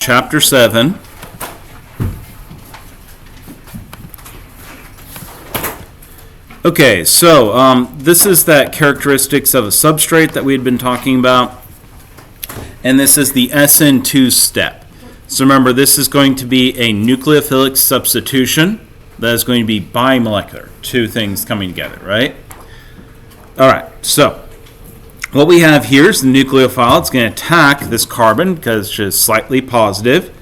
Chapter 7. Okay, so this is that characteristics of a substrate that we had been talking about, and this is the SN2 step. So remember, this is going to be a nucleophilic substitution that is going to be bimolecular, two things coming together, right? All right, so what we have here is the nucleophile. It's going to attack this carbon because it's just slightly positive.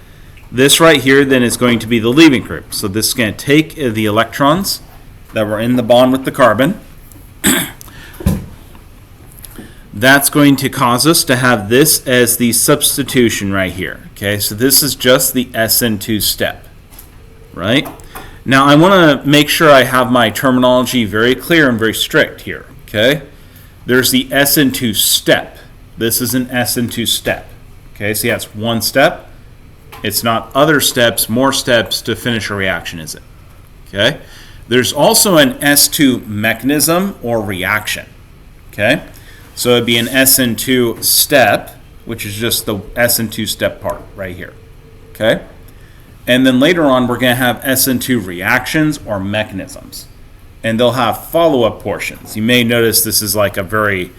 This right here then is going to be the leaving group. So this is going to take the electrons that were in the bond with the carbon. That's going to cause us to have this as the substitution right here. Okay, so this is just the SN2 step, right? Now I want to make sure I have my terminology very clear and very strict here, okay? There's the SN2 step. This is an SN2 step. Okay, so yeah, it's one step. It's not other steps, more steps to finish a reaction, is it? Okay. There's also an S2 mechanism or reaction. Okay. So it'd be an SN2 step, which is just the SN2 step part right here. Okay. And then later on, we're going to have SN2 reactions or mechanisms. And they'll have follow-up portions. You may notice this is like a very,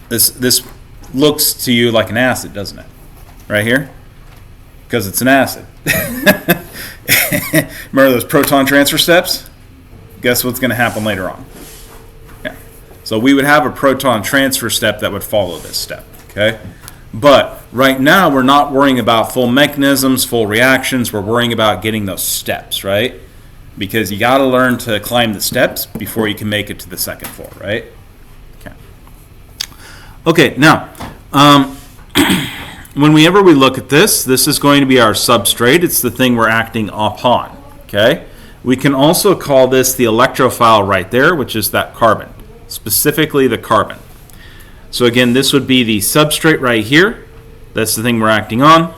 this looks to you like an acid, doesn't it? Right here? Because it's an acid. Remember those proton transfer steps? Guess what's going to happen later on? Yeah. So we would have a proton transfer step that would follow this step, okay? But right now, we're not worrying about full mechanisms, full reactions. We're worrying about getting those steps, right? Because you got to learn to climb the steps before you can make it to the second floor, right? Okay, now, whenever we look at this, this is going to be our substrate. It's the thing we're acting upon, okay? We can also call this the electrophile right there, which is that carbon, specifically the carbon. So again, this would be the substrate right here. That's the thing we're acting on.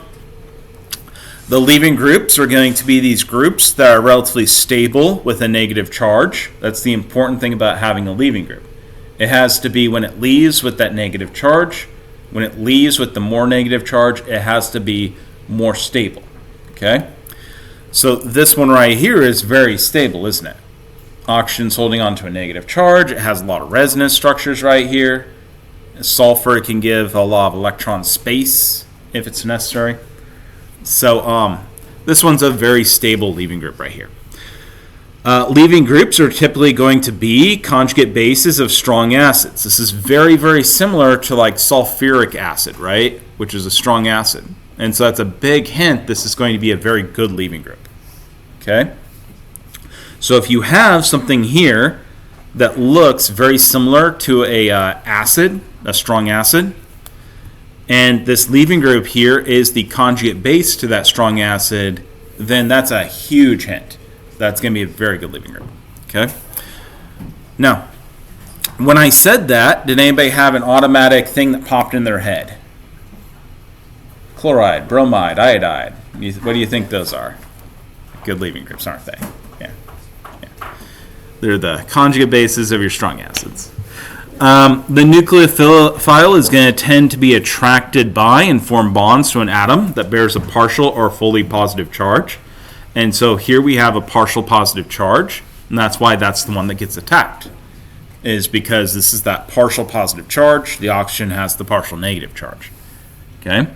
The leaving groups are going to be these groups that are relatively stable with a negative charge. That's the important thing about having a leaving group. It has to be when it leaves with that negative charge. When it leaves with the more negative charge, it has to be more stable. Okay? So this one right here is very stable, isn't it? Oxygen's holding on to a negative charge. It has a lot of resonance structures right here. Sulfur can give a lot of electron space if it's necessary. So this one's a very stable leaving group right here. Leaving groups are typically going to be conjugate bases of strong acids. This is very, very similar to like sulfuric acid, right? Which is a strong acid. And so that's a big hint this is going to be a very good leaving group. Okay? So if you have something here that looks very similar to a acid, a strong acid, and this leaving group here is the conjugate base to that strong acid, then that's a huge hint. That's going to be a very good leaving group. Okay? Now, when I said that, did anybody have an automatic thing that popped in their head? Chloride, bromide, iodide. What do you think those are? Good leaving groups, aren't they? Yeah. They're the conjugate bases of your strong acids. The nucleophile is going to tend to be attracted by and form bonds to an atom that bears a partial or fully positive charge. And so here we have a partial positive charge, and that's why that's the one that gets attacked, is because this is that partial positive charge. The oxygen has the partial negative charge. Okay?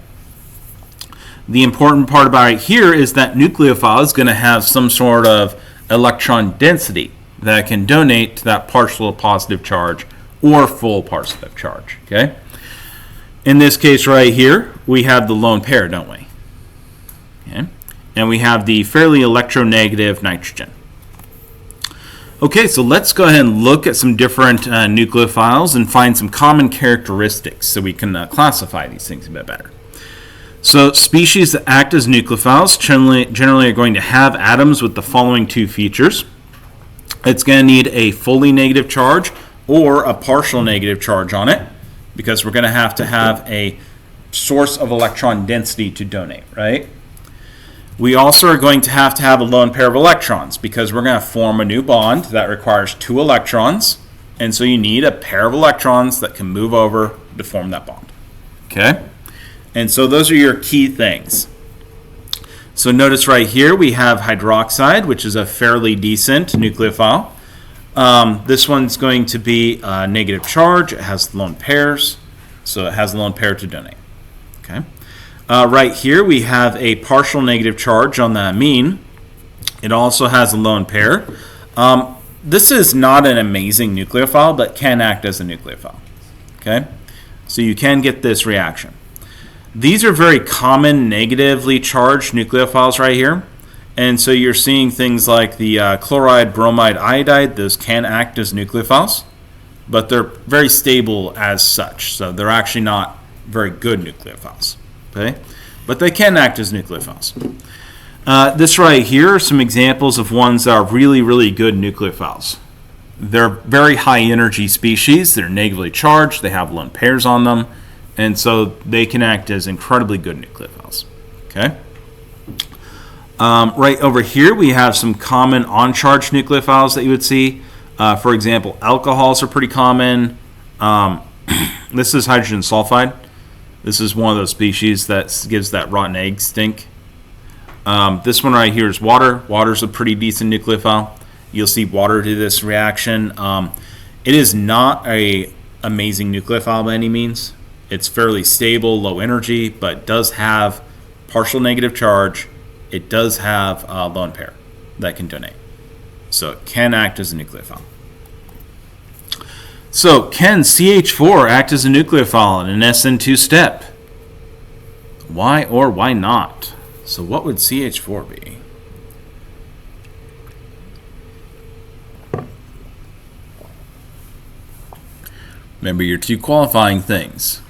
The important part about it here is that nucleophile is going to have some sort of electron density that can donate to that partial positive charge or full positive charge. Okay? In this case right here, we have the lone pair, don't we? Okay? And we have the fairly electronegative nitrogen. Okay, so let's go ahead and look at some different nucleophiles and find some common characteristics so we can classify these things a bit better. So species that act as nucleophiles generally are going to have atoms with the following two features. It's going to need a fully negative charge or a partial negative charge on it, because we're going to have a source of electron density to donate, right? We also are going to have a lone pair of electrons, because we're going to form a new bond that requires two electrons, and so you need a pair of electrons that can move over to form that bond. Okay? And so those are your key things. So notice right here we have hydroxide, which is a fairly decent nucleophile. This one's going to be a negative charge. It has lone pairs, so it has a lone pair to donate. Okay. Right here we have a partial negative charge on the amine. It also has a lone pair. This is not an amazing nucleophile, but can act as a nucleophile. Okay, so you can get this reaction. These are very common negatively charged nucleophiles right here. And so you're seeing things like the chloride, bromide, iodide. Those can act as nucleophiles, but they're very stable as such. So they're actually not very good nucleophiles. Okay, but they can act as nucleophiles. This right here are some examples of ones that are really, really good nucleophiles. They're very high energy species. They're negatively charged. They have lone pairs on them. And so they can act as incredibly good nucleophiles. Okay. Right over here, we have some common on-charge nucleophiles that you would see. For example, alcohols are pretty common. This is hydrogen sulfide. This is one of those species that gives that rotten egg stink. This one right here is water. Water's a pretty decent nucleophile. You'll see water do this reaction. It is not an amazing nucleophile by any means. It's fairly stable, low energy, but does have partial negative charge. It does have a lone pair that can donate. So it can act as a nucleophile. So can CH4 act as a nucleophile in an SN2 step? Why or why not? So what would CH4 be? Remember your two qualifying things.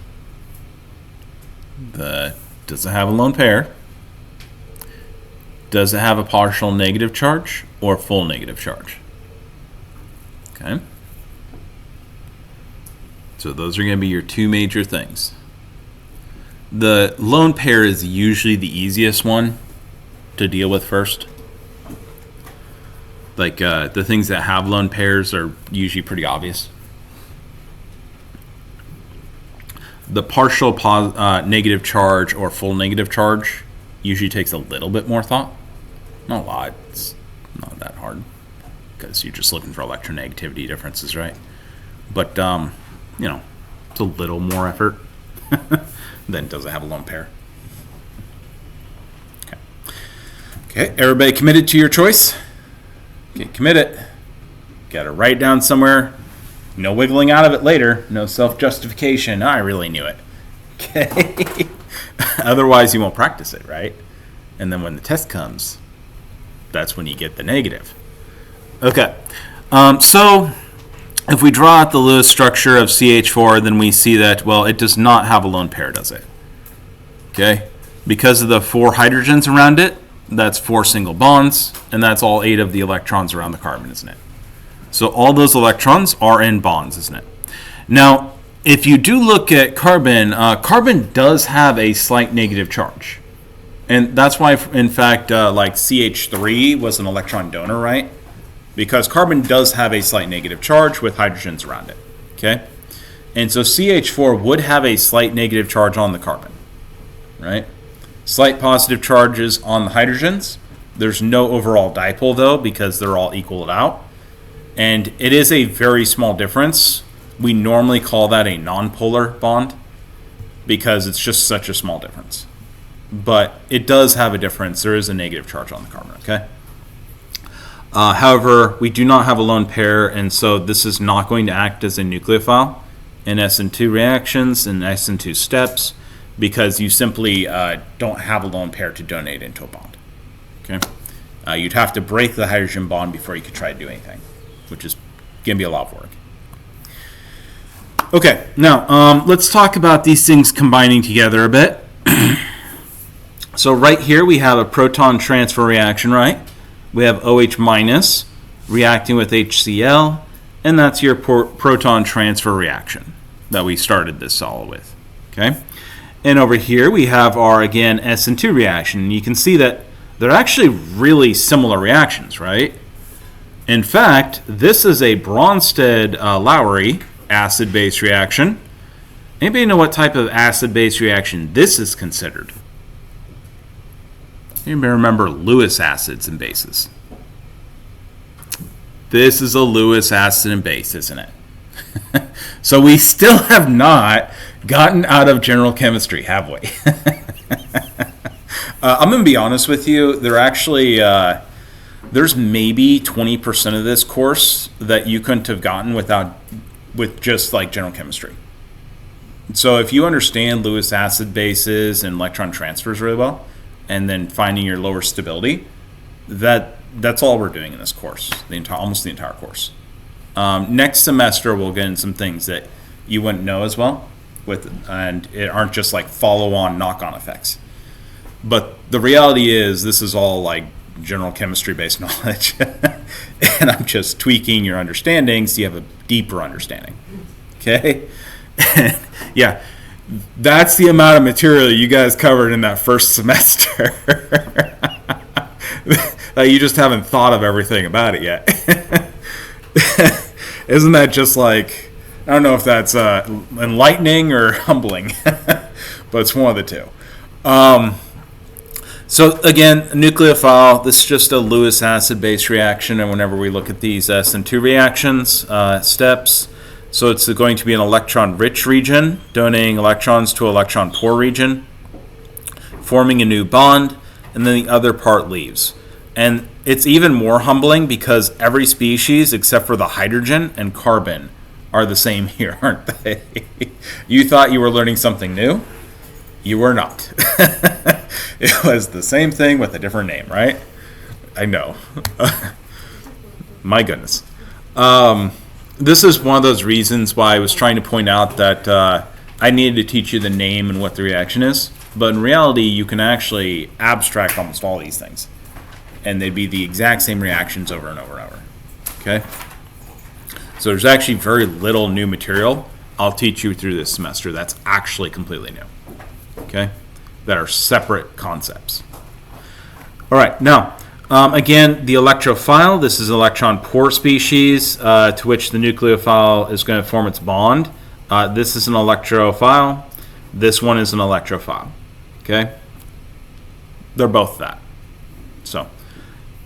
Does it have a lone pair? Does it have a partial negative charge or full negative charge? Okay. So those are going to be your two major things. The lone pair is usually the easiest one to deal with first. Like the things that have lone pairs are usually pretty obvious. The partial negative charge or full negative charge usually takes a little bit more thought. Not a lot. It's not that hard because you're just looking for electronegativity differences, right? But, you know, it's a little more effort than does it have a lone pair. Okay. Okay, everybody committed to your choice? Okay, commit it. Got to write down somewhere. No wiggling out of it later. No self-justification. I really knew it. Okay. Otherwise, you won't practice it, right? And then when the test comes, that's when you get the negative. Okay. So if we draw out the Lewis structure of CH4, then we see that, well, it does not have a lone pair, does it? Okay. Because of the 4 hydrogens around it, that's 4 single bonds, and that's all 8 of the electrons around the carbon, isn't it? So all those electrons are in bonds, isn't it? Now, if you do look at carbon, carbon does have a slight negative charge. And that's why, in fact, like CH3 was an electron donor, right? Because carbon does have a slight negative charge with hydrogens around it, okay? And so CH4 would have a slight negative charge on the carbon, right? Slight positive charges on the hydrogens. There's no overall dipole, though, because they're all equaled out. And it is a very small difference. We normally call that a nonpolar bond because it's just such a small difference. But it does have a difference. There is a negative charge on the carbon, okay? However, we do not have a lone pair, and so this is not going to act as a nucleophile in SN2 reactions and SN2 steps because you simply don't have a lone pair to donate into a bond, okay? You'd have to break the hydrogen bond before you could try to do anything, which is going to be a lot of work. Okay, now let's talk about these things combining together a bit. So right here we have a proton transfer reaction, right? We have OH minus reacting with HCl, and that's your proton transfer reaction that we started this solid with, okay? And over here we have our, again, SN2 reaction, and you can see that they're actually really similar reactions, right? In fact, this is a Bronsted-Lowry acid-base reaction, Anybody know what type of acid-base reaction this is considered? Anybody remember Lewis acids and bases? This is a Lewis acid and base, isn't it? So we still have not gotten out of general chemistry, have we? I'm going to be honest with you. There actually, there's maybe 20% of this course that you couldn't have gotten with just like general chemistry. So if you understand Lewis acid bases and electron transfers really well, and then finding your lower stability, that's all we're doing in this course, almost the entire course. Next semester, we'll get into some things that you wouldn't know as well, and it aren't just like follow-on, knock-on effects. But the reality is, this is all like general chemistry-based knowledge, and I'm just tweaking your understanding so you have a deeper understanding. Okay? Yeah, that's the amount of material you guys covered in that first semester. You just haven't thought of everything about it yet. Isn't that just like, I don't know if that's enlightening or humbling, but it's one of the two. So again, nucleophile, this is just a Lewis acid-base reaction, and whenever we look at these SN2 reactions, steps, so it's going to be an electron-rich region, donating electrons to an electron-poor region, forming a new bond, and then the other part leaves. And it's even more humbling because every species except for the hydrogen and carbon are the same here, aren't they? You thought you were learning something new? You were not. It was the same thing with a different name, right? I know. My goodness. This is one of those reasons why I was trying to point out that I needed to teach you the name and what the reaction is. But in reality, you can actually abstract almost all these things, and they'd be the exact same reactions over and over and over. Okay? So there's actually very little new material I'll teach you through this semester that's actually completely new. Okay? That are separate concepts. All right, now, again, the electrophile, this is an electron-poor species to which the nucleophile is going to form its bond. This is an electrophile. This one is an electrophile. Okay? They're both that. So,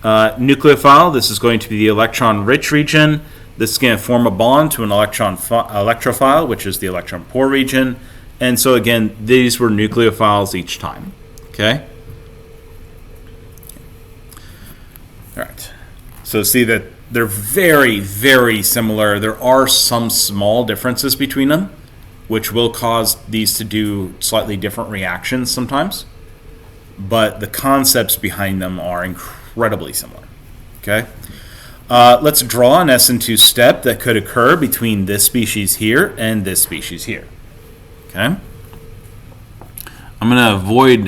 nucleophile, this is going to be the electron-rich region. This is going to form a bond to an electrophile, which is the electron-poor region. And so, again, these were nucleophiles each time. Okay? All right. So see that they're very, very similar. There are some small differences between them, which will cause these to do slightly different reactions sometimes. But the concepts behind them are incredibly similar. Okay? Let's draw an SN2 step that could occur between this species here and this species here. Okay? I'm going to avoid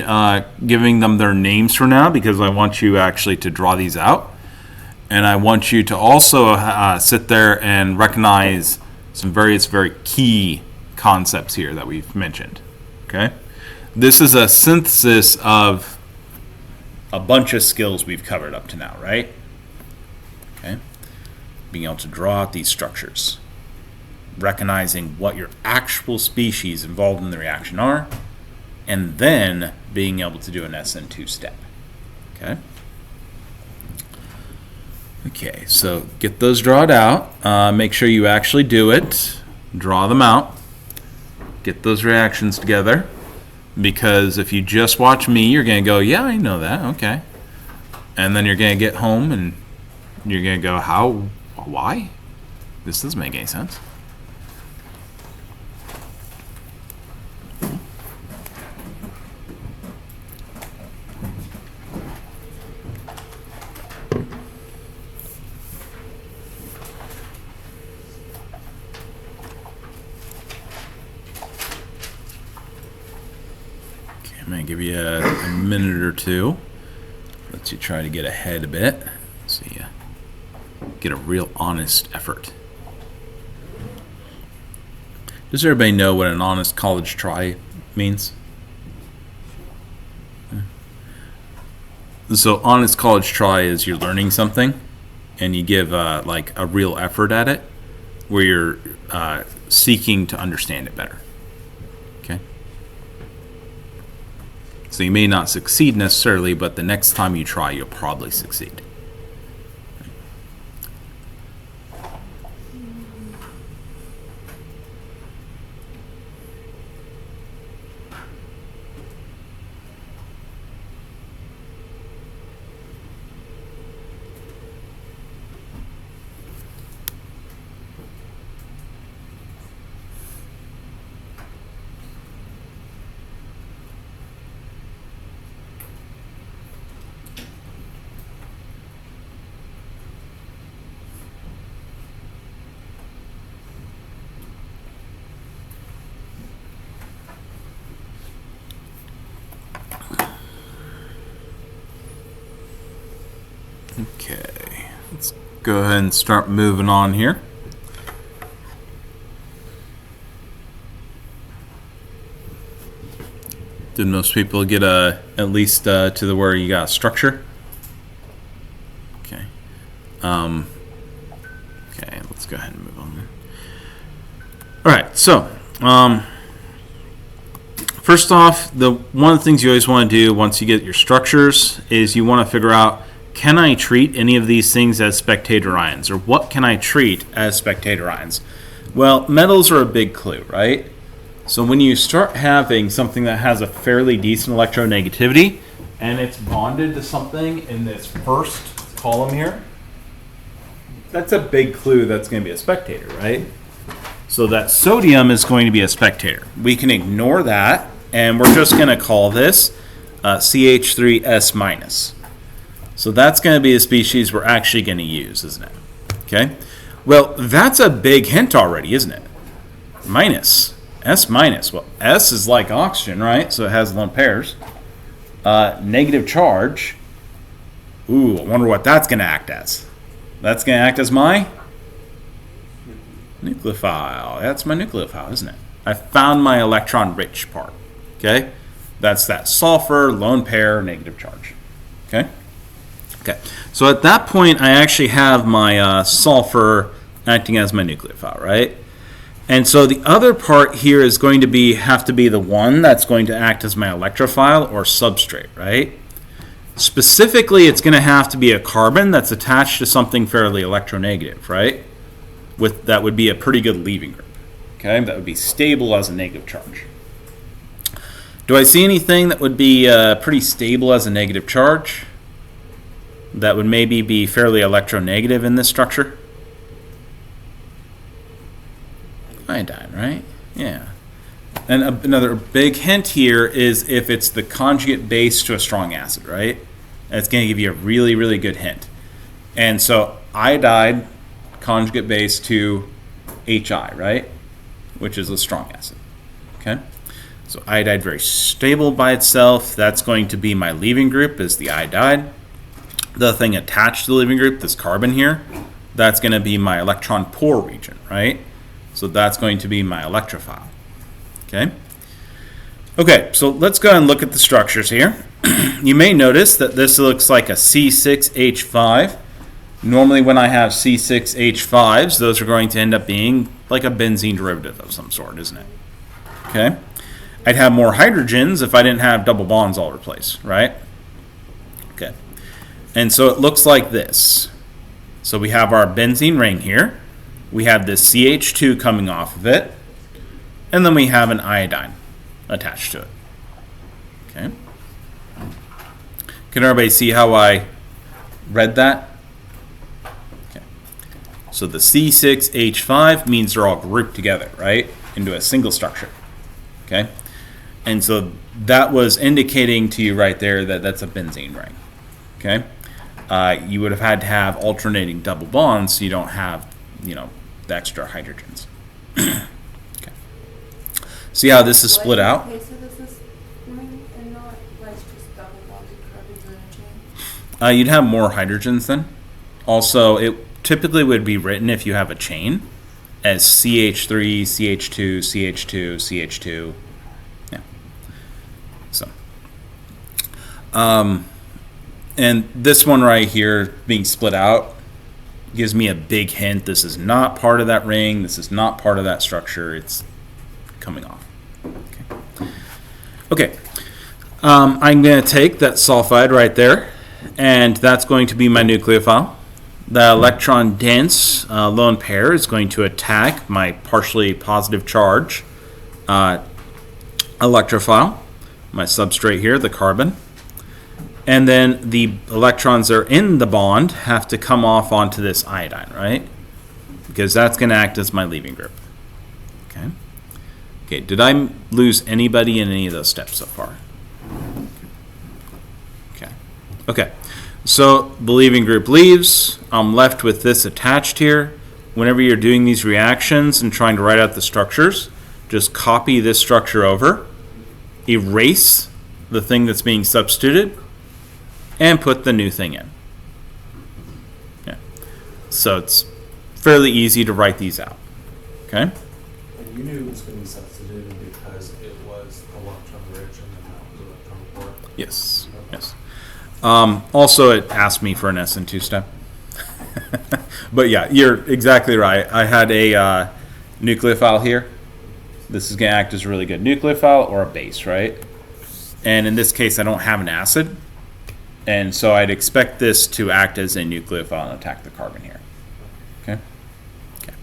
giving them their names for now because I want you actually to draw these out. And I want you to also sit there and recognize some very key concepts here that we've mentioned. Okay? This is a synthesis of a bunch of skills we've covered up to now, right? Okay? Being able to draw out these structures. Recognizing what your actual species involved in the reaction are, and then being able to do an SN2 step. Okay? Okay, so get those drawn out. Make sure you actually do it. Draw them out. Get those reactions together. Because if you just watch me, you're going to go, yeah, I know that, okay. And then you're going to get home and you're going to go, how, why? This doesn't make any sense. I'm going to give you a minute or two. Let you try to get ahead a bit so you get a real honest effort. Does everybody know what an honest college try means? So honest college try is you're learning something and you give like a real effort at it where you're seeking to understand it better. So you may not succeed necessarily, but the next time you try, you'll probably succeed. Okay, let's go ahead and start moving on here. Did most people get at least to the where you got a structure? Okay. Okay, let's go ahead and move on then. All right, so first off, one of the things you always want to do once you get your structures is you want to figure out, can I treat any of these things as spectator ions, or what can I treat as spectator ions? Well, metals are a big clue, right? So when you start having something that has a fairly decent electronegativity and it's bonded to something in this first column here, that's a big clue that's going to be a spectator, right? So that sodium is going to be a spectator. We can ignore that, and we're just going to call this CH3S minus. So that's going to be a species we're actually going to use, isn't it? Okay. Well, that's a big hint already, isn't it? Minus. S minus. Well, S is like oxygen, right? So it has lone pairs. Negative charge. Ooh, I wonder what that's going to act as. That's going to act as my nucleophile. That's my nucleophile, isn't it? I found my electron-rich part. Okay? That's that sulfur, lone pair, negative charge. Okay? Okay. So at that point, I actually have my sulfur acting as my nucleophile, right? And so the other part here is going to have to be the one that's going to act as my electrophile or substrate, right? Specifically, it's going to have to be a carbon that's attached to something fairly electronegative, right? That would be a pretty good leaving group, okay? That would be stable as a negative charge. Do I see anything that would be pretty stable as a negative charge? That would maybe be fairly electronegative in this structure? Iodine, right? Yeah. And another big hint here is if it's the conjugate base to a strong acid, right? That's going to give you a really, really good hint. And so iodide, conjugate base to HI, right? Which is a strong acid. Okay? So iodide, very stable by itself. That's going to be my leaving group, is the iodide. The thing attached to the leaving group, this carbon here, that's going to be my electron poor region, right? So that's going to be my electrophile. Okay? Okay, so let's go and look at the structures here. You may notice that this looks like a C6H5. Normally when I have C6H5s, those are going to end up being like a benzene derivative of some sort, isn't it? Okay? I'd have more hydrogens if I didn't have double bonds all over the place, right? Okay. And so it looks like this. So we have our benzene ring here. We have this CH2 coming off of it. And then we have an iodine attached to it. Okay. Can everybody see how I read that? Okay. So the C6H5 means they're all grouped together, right? Into a single structure. Okay. And so that was indicating to you right there that that's a benzene ring. Okay. You would have had to have alternating double bonds so you don't have, the extra hydrogens. Okay. See how this is split out? Okay, so this is ring and not like just double bonded carbons in a chain? You'd have more hydrogens then. Also, it typically would be written if you have a chain as CH3, CH2, CH2, CH2. Yeah. So. And this one right here being split out gives me a big hint. This is not part of that ring. This is not part of that structure. It's coming off. Okay. I'm going to take that sulfide right there, and that's going to be my nucleophile. The electron dense lone pair is going to attack my partially positive charge electrophile, my substrate here, the carbon. And then the electrons that are in the bond have to come off onto this iodine, right? Because that's going to act as my leaving group. Okay. Okay, did I lose anybody in any of those steps so far? Okay. Okay. So the leaving group leaves. I'm left with this attached here. Whenever you're doing these reactions and trying to write out the structures, just copy this structure over, erase the thing that's being substituted, and put the new thing in. Yeah. So it's fairly easy to write these out. Okay? And you knew it was going to be substituted because it was electron rich and then that was electron poor. Yes. Yes. Also, it asked me for an SN2 step. But yeah, you're exactly right. I had a nucleophile here. This is going to act as a really good nucleophile or a base, right? And in this case, I don't have an acid. And so I'd expect this to act as a nucleophile and attack the carbon here. Okay? Okay.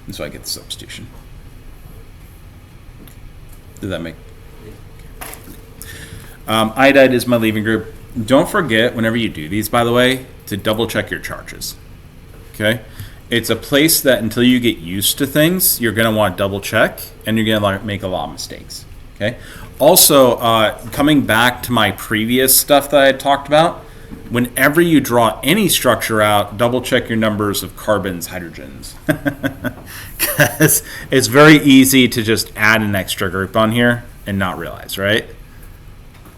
And so I get the substitution. Did that make... iodide is my leaving group. Don't forget, whenever you do these, by the way, to double check your charges. Okay? It's a place that until you get used to things, you're going to want to double check, and you're going to make a lot of mistakes. Okay? Also, coming back to my previous stuff that I had talked about, whenever you draw any structure out, double check your numbers of carbons, hydrogens. Because it's very easy to just add an extra group on here and not realize, right?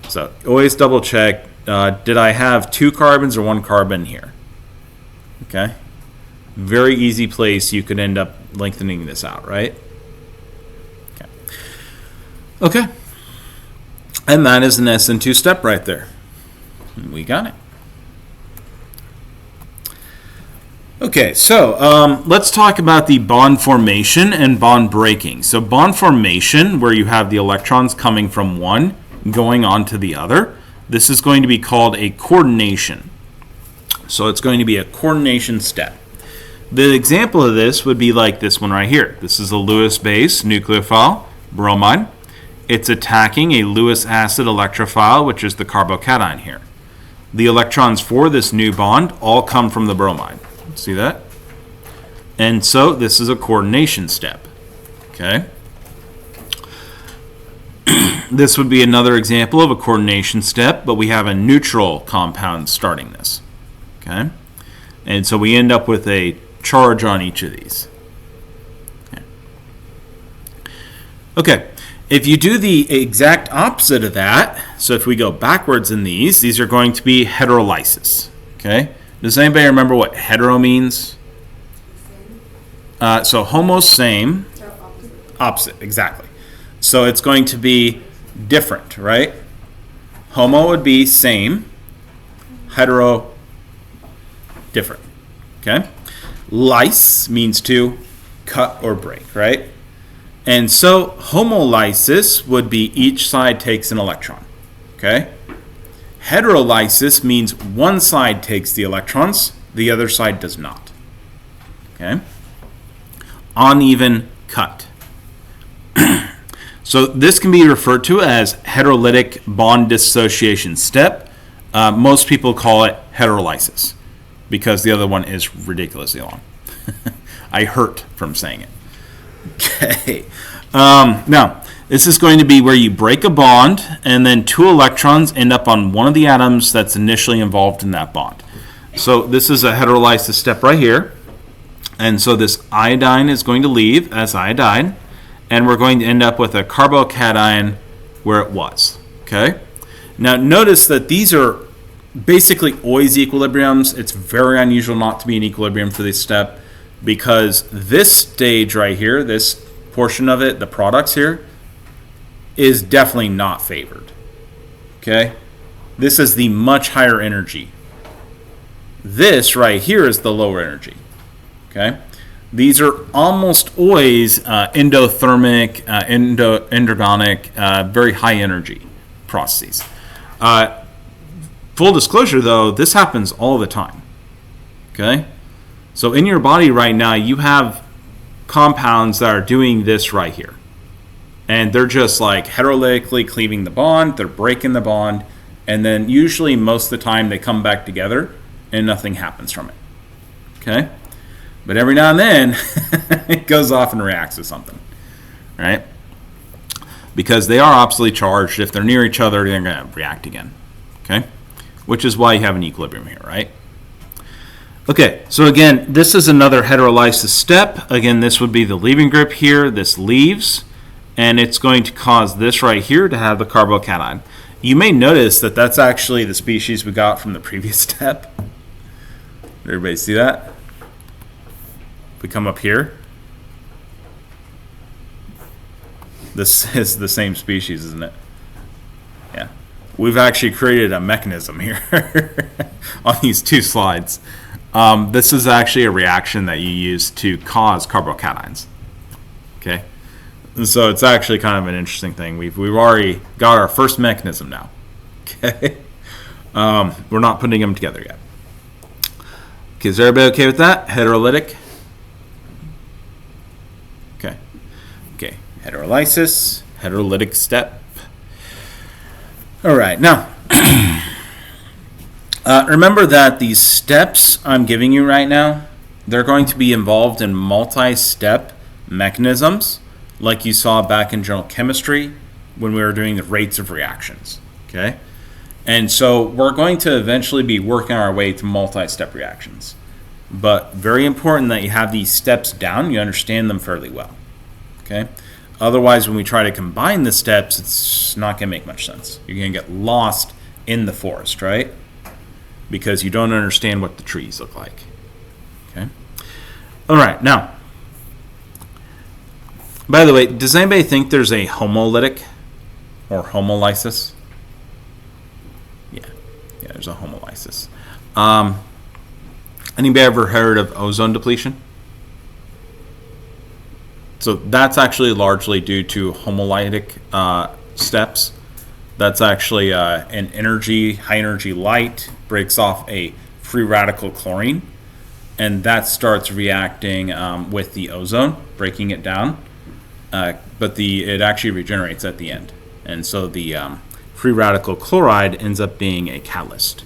So always double check, did I have 2 carbons or 1 carbon here? Okay? Very easy place you could end up lengthening this out, right? Okay. Okay. And that is an SN2 step right there. We got it. Okay, so let's talk about the bond formation and bond breaking. So bond formation, where you have the electrons coming from one going on to the other, this is going to be called a coordination. So it's going to be a coordination step. The example of this would be like this one right here. This is a Lewis base nucleophile, bromide. It's attacking a Lewis acid electrophile, which is the carbocation here. The electrons for this new bond all come from the bromide. See that? And so this is a coordination step. Okay? This would be another example of a coordination step, but we have a neutral compound starting this. Okay? And so we end up with a charge on each of these. Okay. Okay. If you do the exact opposite of that, so if we go backwards in these are going to be heterolysis. Okay? Does anybody remember what hetero means? So homo, same. Opposite, exactly. So it's going to be different, right? Homo would be same. Hetero, different. Okay? Lyse means to cut or break, right? And so homolysis would be each side takes an electron. Okay? Heterolysis means one side takes the electrons, the other side does not. Okay? Uneven cut. So this can be referred to as heterolytic bond dissociation step. Most people call it heterolysis because the other one is ridiculously long. I hurt from saying it. Okay. Now, this is going to be where you break a bond and then 2 electrons end up on one of the atoms that's initially involved in that bond. So this is a heterolysis step right here. And so this iodine is going to leave as iodide, and we're going to end up with a carbocation where it was. Okay? Now notice that these are basically always equilibriums. It's very unusual not to be in equilibrium for this step because this stage right here, this portion of it, the products here, is definitely not favored. Okay? This is the much higher energy. This right here is the lower energy. Okay? These are almost always endothermic, endergonic, very high energy. processes. Full disclosure, though, this happens all the time. Okay? So in your body right now, you have compounds that are doing this right here. And they're just like heterolytically cleaving the bond, they're breaking the bond, and then usually most of the time they come back together and nothing happens from it. Okay? But every now and then it goes off and reacts with something. Right? Because they are oppositely charged. If they're near each other, they're going to react again. Okay? Which is why you have an equilibrium here, right? Okay, so again, this is another heterolysis step. Again, this would be the leaving group here. This leaves, and it's going to cause this right here to have the carbocation. You may notice that that's actually the species we got from the previous step. Did everybody see that? If we come up here, this is the same species, isn't it? Yeah. We've actually created a mechanism here on these two slides. This is actually a reaction that you use to cause carbocations. Okay, and so it's actually kind of an interesting thing. We've already got our first mechanism now. Okay, we're not putting them together yet. Okay, is everybody okay with that? Heterolytic. Okay, heterolysis, heterolytic step. All right, now. Remember that these steps I'm giving you right now, they're going to be involved in multi-step mechanisms like you saw back in general chemistry when we were doing the rates of reactions, okay? And so we're going to eventually be working our way to multi-step reactions. But very important that you have these steps down, you understand them fairly well, okay? Otherwise, when we try to combine the steps, it's not going to make much sense. You're going to get lost in the forest, right? Because you don't understand what the trees look like. Okay. All right. Now, by the way, does anybody think there's a homolytic or homolysis? Yeah, there's a homolysis. Anybody ever heard of ozone depletion? So that's actually largely due to homolytic steps. That's actually an high energy light breaks off a free radical chlorine, and that starts reacting with the ozone, breaking it down. But it actually regenerates at the end, and so the free radical chloride ends up being a catalyst,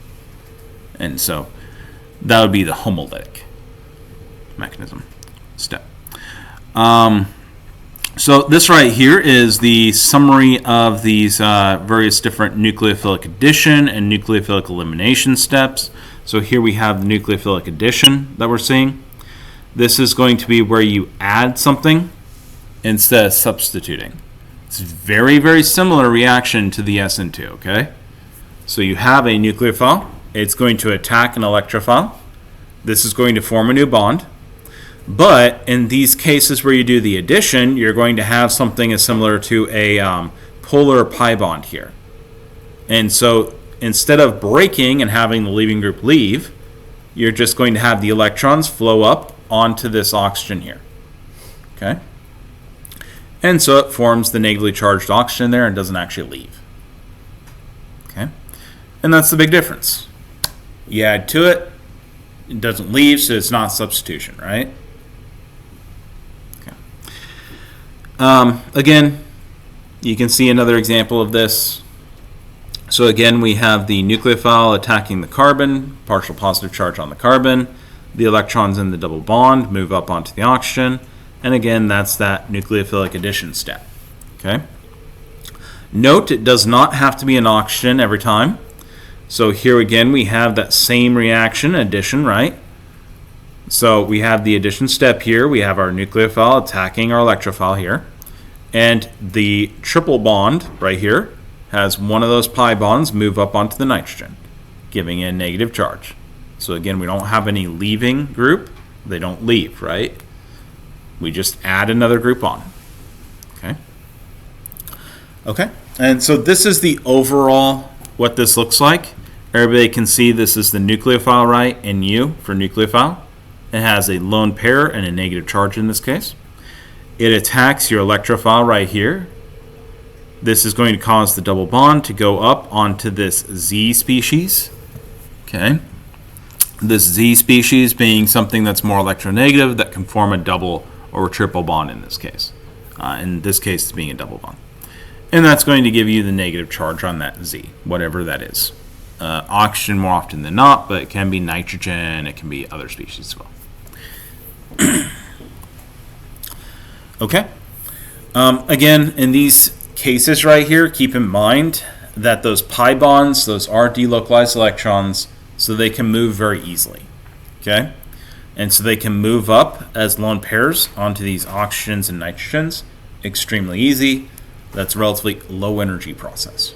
and so that would be the homolytic mechanism step. So this right here is the summary of these various different nucleophilic addition and nucleophilic elimination steps. So here we have the nucleophilic addition that we're seeing. This is going to be where you add something instead of substituting. It's a very, very similar reaction to the SN2, okay? So you have a nucleophile. It's going to attack an electrophile. This is going to form a new bond. But in these cases where you do the addition, you're going to have something as similar to a polar pi bond here. And so instead of breaking and having the leaving group leave, you're just going to have the electrons flow up onto this oxygen here. Okay? And so it forms the negatively charged oxygen there and doesn't actually leave. Okay? And that's the big difference. You add to it, it doesn't leave, so it's not substitution, right? Again, you can see another example of this. So again, we have the nucleophile attacking the carbon, partial positive charge on the carbon. The electrons in the double bond move up onto the oxygen. And again, that's that nucleophilic addition step. Okay. Note, it does not have to be an oxygen every time. So here again, we have that same reaction, addition, right? So we have the addition step here. We have our nucleophile attacking our electrophile here. And the triple bond right here has one of those pi bonds move up onto the nitrogen, giving it a negative charge. So again, we don't have any leaving group. They don't leave, right? We just add another group on. Okay. Okay. And so this is the overall, what this looks like. Everybody can see this is the nucleophile, right? And U for nucleophile. It has a lone pair and a negative charge in this case. It attacks your electrophile right here. This is going to cause the double bond to go up onto this Z species. Okay. This Z species being something that's more electronegative that can form a double or a triple bond in this case. In this case, it's being a double bond. And that's going to give you the negative charge on that Z, whatever that is. Oxygen more often than not, but it can be nitrogen, it can be other species as well. Okay. Again, in these cases right here, keep in mind that those pi bonds, those are delocalized electrons, so they can move very easily. Okay? And so they can move up as lone pairs onto these oxygens and nitrogens extremely easy. That's a relatively low energy process.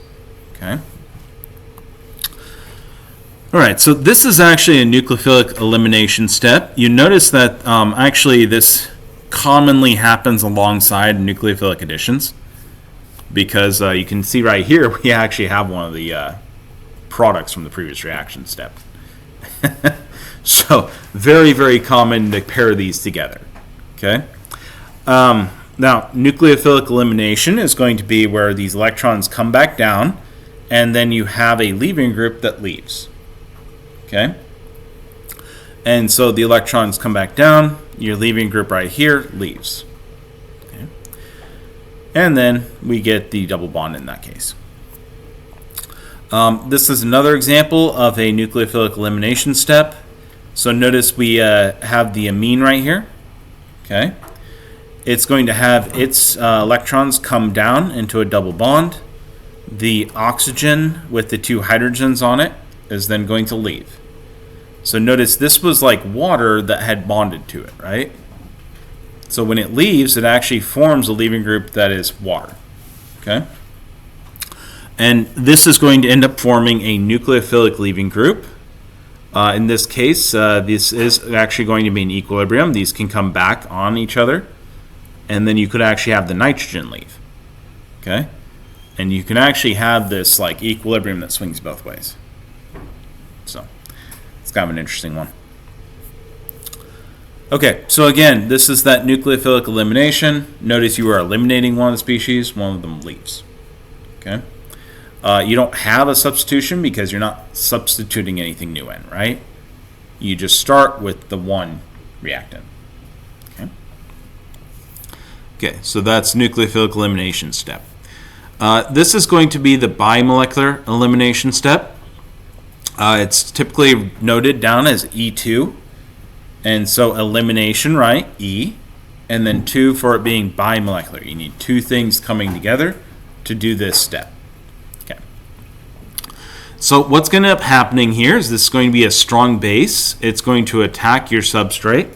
Okay? All right, so this is actually a nucleophilic elimination step. You notice that actually this commonly happens alongside nucleophilic additions, because you can see right here we actually have one of the products from the previous reaction step. So very, very common to pair these together. Okay. Now nucleophilic elimination is going to be where these electrons come back down, and then you have a leaving group that leaves. Okay. And so the electrons come back down, your leaving group right here leaves. Okay. And then we get the double bond in that case. This is another example of a nucleophilic elimination step. So notice we have the amine right here. Okay. It's going to have its electrons come down into a double bond. The oxygen with the two hydrogens on it is then going to leave. So notice this was like water that had bonded to it, right? So when it leaves, it actually forms a leaving group that is water. Okay? And this is going to end up forming a nucleophilic leaving group. In this case, this is actually going to be an equilibrium. These can come back on each other. And then you could actually have the nitrogen leave. Okay? And you can actually have this like equilibrium that swings both ways. So it's kind of an interesting one. Okay, so again, this is that nucleophilic elimination. Notice you are eliminating one of the species, one of them leaves. Okay? You don't have a substitution because you're not substituting anything new in, right? You just start with the one reactant. Okay? Okay, so that's nucleophilic elimination step. This is going to be the bimolecular elimination step. It's typically noted down as E2. And so elimination, right, E, and then 2 for it being bimolecular. You need two things coming together to do this step. Okay. So what's going to end up happening here is this is going to be a strong base. It's going to attack your substrate.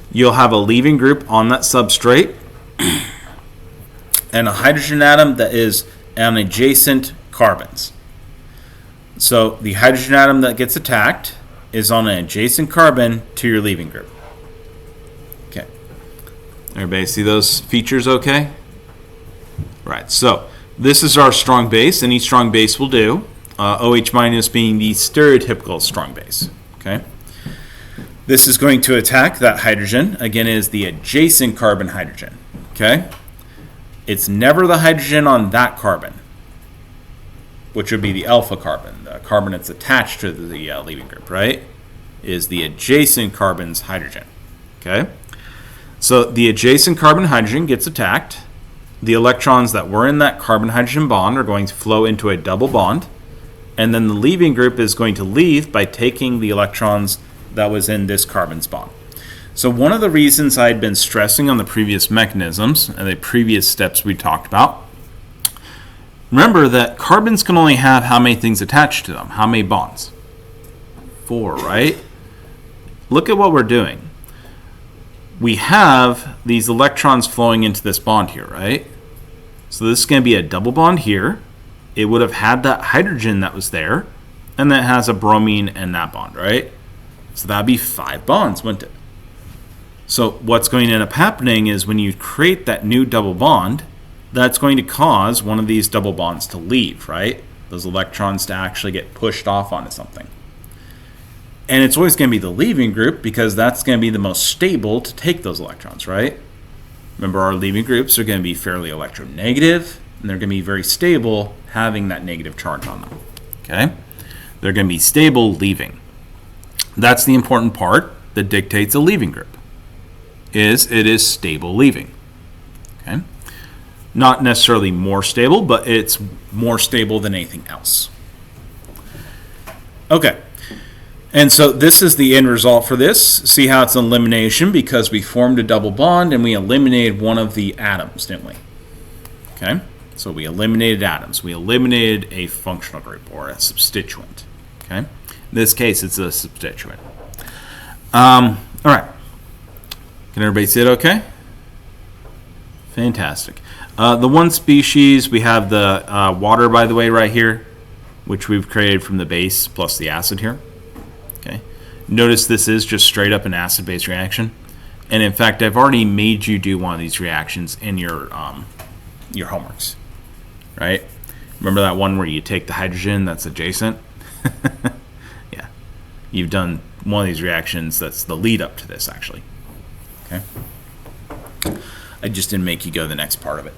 You'll have a leaving group on that substrate and a hydrogen atom that is on adjacent carbons. So the hydrogen atom that gets attacked is on an adjacent carbon to your leaving group. Okay. Everybody see those features okay? Right, so this is our strong base. Any strong base will do. OH minus being the stereotypical strong base. Okay. This is going to attack that hydrogen. Again, it is the adjacent carbon hydrogen. Okay. It's never the hydrogen on that carbon, which would be the alpha carbon, the carbon that's attached to the leaving group, right? Is the adjacent carbon's hydrogen. Okay. So the adjacent carbon hydrogen gets attacked. The electrons that were in that carbon-hydrogen bond are going to flow into a double bond. And then the leaving group is going to leave by taking the electrons that was in this carbon's bond. So one of the reasons I had been stressing on the previous mechanisms and the previous steps we talked about, remember that carbons can only have how many things attached to them? How many bonds? 4, right? Look at what we're doing. We have these electrons flowing into this bond here, right? So this is going to be a double bond here. It would have had that hydrogen that was there, and then it has a bromine and that bond, right? So that would be 5 bonds, wouldn't it? So what's going to end up happening is when you create that new double bond, that's going to cause one of these double bonds to leave, right? Those electrons to actually get pushed off onto something. And it's always going to be the leaving group because that's going to be the most stable to take those electrons, right? Remember, our leaving groups are going to be fairly electronegative. and they're going to be very stable having that negative charge on them. Okay? They're going to be stable leaving. That's the important part that dictates a leaving group. It is stable leaving. Okay? Not necessarily more stable, but it's more stable than anything else. Okay. And so this is the end result for this. See how it's an elimination because we formed a double bond and we eliminated one of the atoms, didn't we? Okay? So we eliminated atoms. We eliminated a functional group or a substituent. Okay? In this case, it's a substituent. All right. Can everybody see it okay? Fantastic. The one species, we have the water, by the way, right here, which we've created from the base plus the acid here. Okay. Notice this is just straight up an acid-base reaction. And in fact, I've already made you do one of these reactions in your homeworks, right? Remember that one where you take the hydrogen that's adjacent? Yeah. You've done one of these reactions that's the lead up to this, actually. Okay. I just didn't make you go to the next part of it.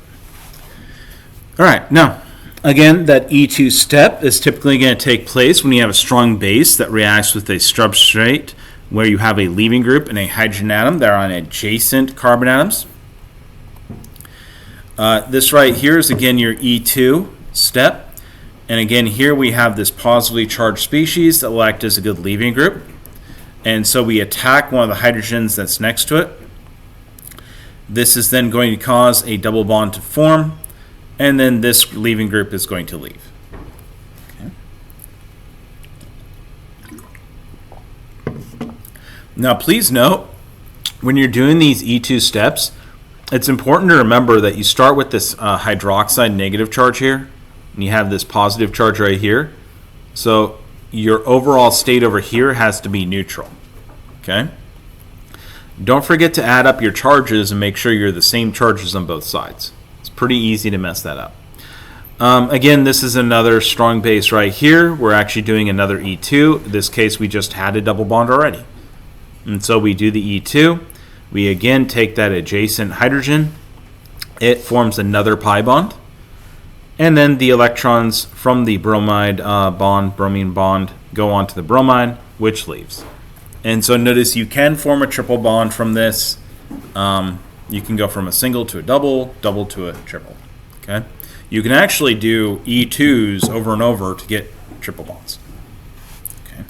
All right, now, again, that E2 step is typically going to take place when you have a strong base that reacts with a substrate where you have a leaving group and a hydrogen atom that are on adjacent carbon atoms. This right here is, again, your E2 step. And again, here we have this positively charged species that will act as a good leaving group. And so we attack one of the hydrogens that's next to it. This is then going to cause a double bond to form, and then this leaving group is going to leave. Okay. Now, please note, when you're doing these E2 steps, it's important to remember that you start with this hydroxide negative charge here, and you have this positive charge right here. So your overall state over here has to be neutral. Okay? Don't forget to add up your charges and make sure you're the same charges on both sides. It's pretty easy to mess that up. Again, this is another strong base right here. We're actually doing another E2. In this case, we just had a double bond already. And so we do the E2. We again take that adjacent hydrogen. It forms another pi bond. And then the electrons from the bromide bromine bond, go on to the bromide, which leaves. And so notice you can form a triple bond from this. You can go from a single to a double, double to a triple. Okay? You can actually do E2s over and over to get triple bonds. Okay.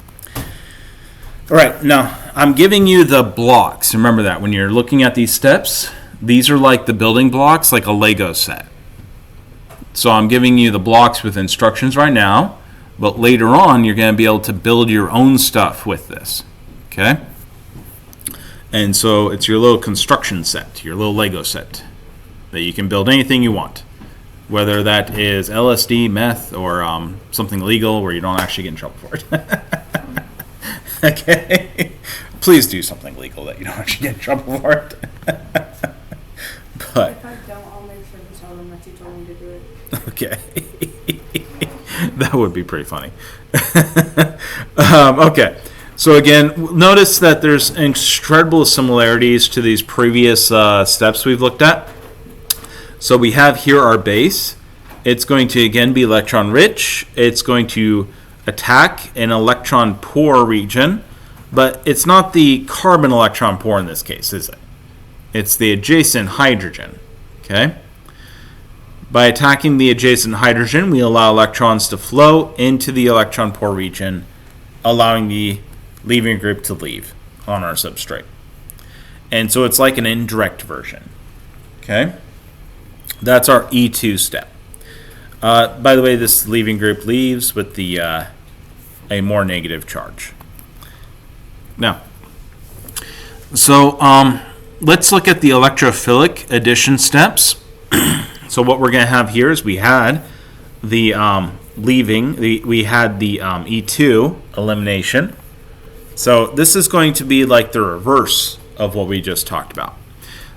All right, now I'm giving you the blocks. Remember that when you're looking at these steps, these are like the building blocks, like a Lego set. So I'm giving you the blocks with instructions right now, but later on you're going to be able to build your own stuff with this. Okay? And so it's your little construction set, your little Lego set, that you can build anything you want, whether that is LSD, meth, or something legal where you don't actually get in trouble for it. Okay? Please do something legal that you don't actually get in trouble for it. But If I don't, I'll make sure to tell them that you told me to do it. okay. That would be pretty funny. Okay. So again, notice that there's incredible similarities to these previous steps we've looked at. So we have here our base. It's going to again be electron rich. It's going to attack an electron poor region, but it's not the carbon electron poor in this case, is it? It's the adjacent hydrogen. Okay? By attacking the adjacent hydrogen, we allow electrons to flow into the electron poor region, allowing the leaving group to leave on our substrate. And so it's like an indirect version. Okay? That's our E2 step. By the way, this leaving group leaves with the a more negative charge. Now, so let's look at the electrophilic addition steps. So what we're going to have here is we had the we had the E2 elimination. So this is going to be like the reverse of what we just talked about.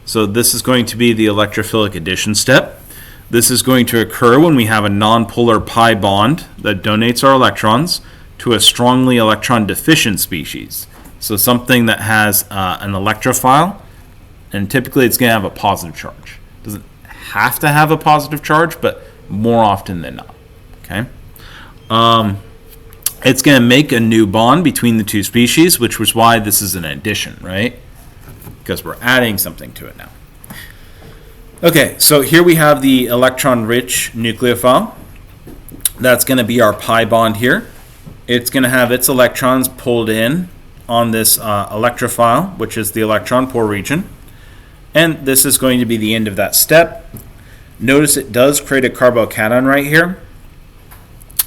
So this is going to be the electrophilic addition step. This is going to occur when we have a nonpolar pi bond that donates our electrons to a strongly electron deficient species. So something that has an electrophile, and typically it's going to have a positive charge. Doesn't have to have a positive charge, but more often than not. Okay. It's going to make a new bond between the two species, which was why this is an addition, right? Because we're adding something to it now. Okay, so here we have the electron-rich nucleophile. That's going to be our pi bond here. It's going to have its electrons pulled in on this electrophile, which is the electron pore region. And this is going to be the end of that step. Notice it does create a carbocation right here.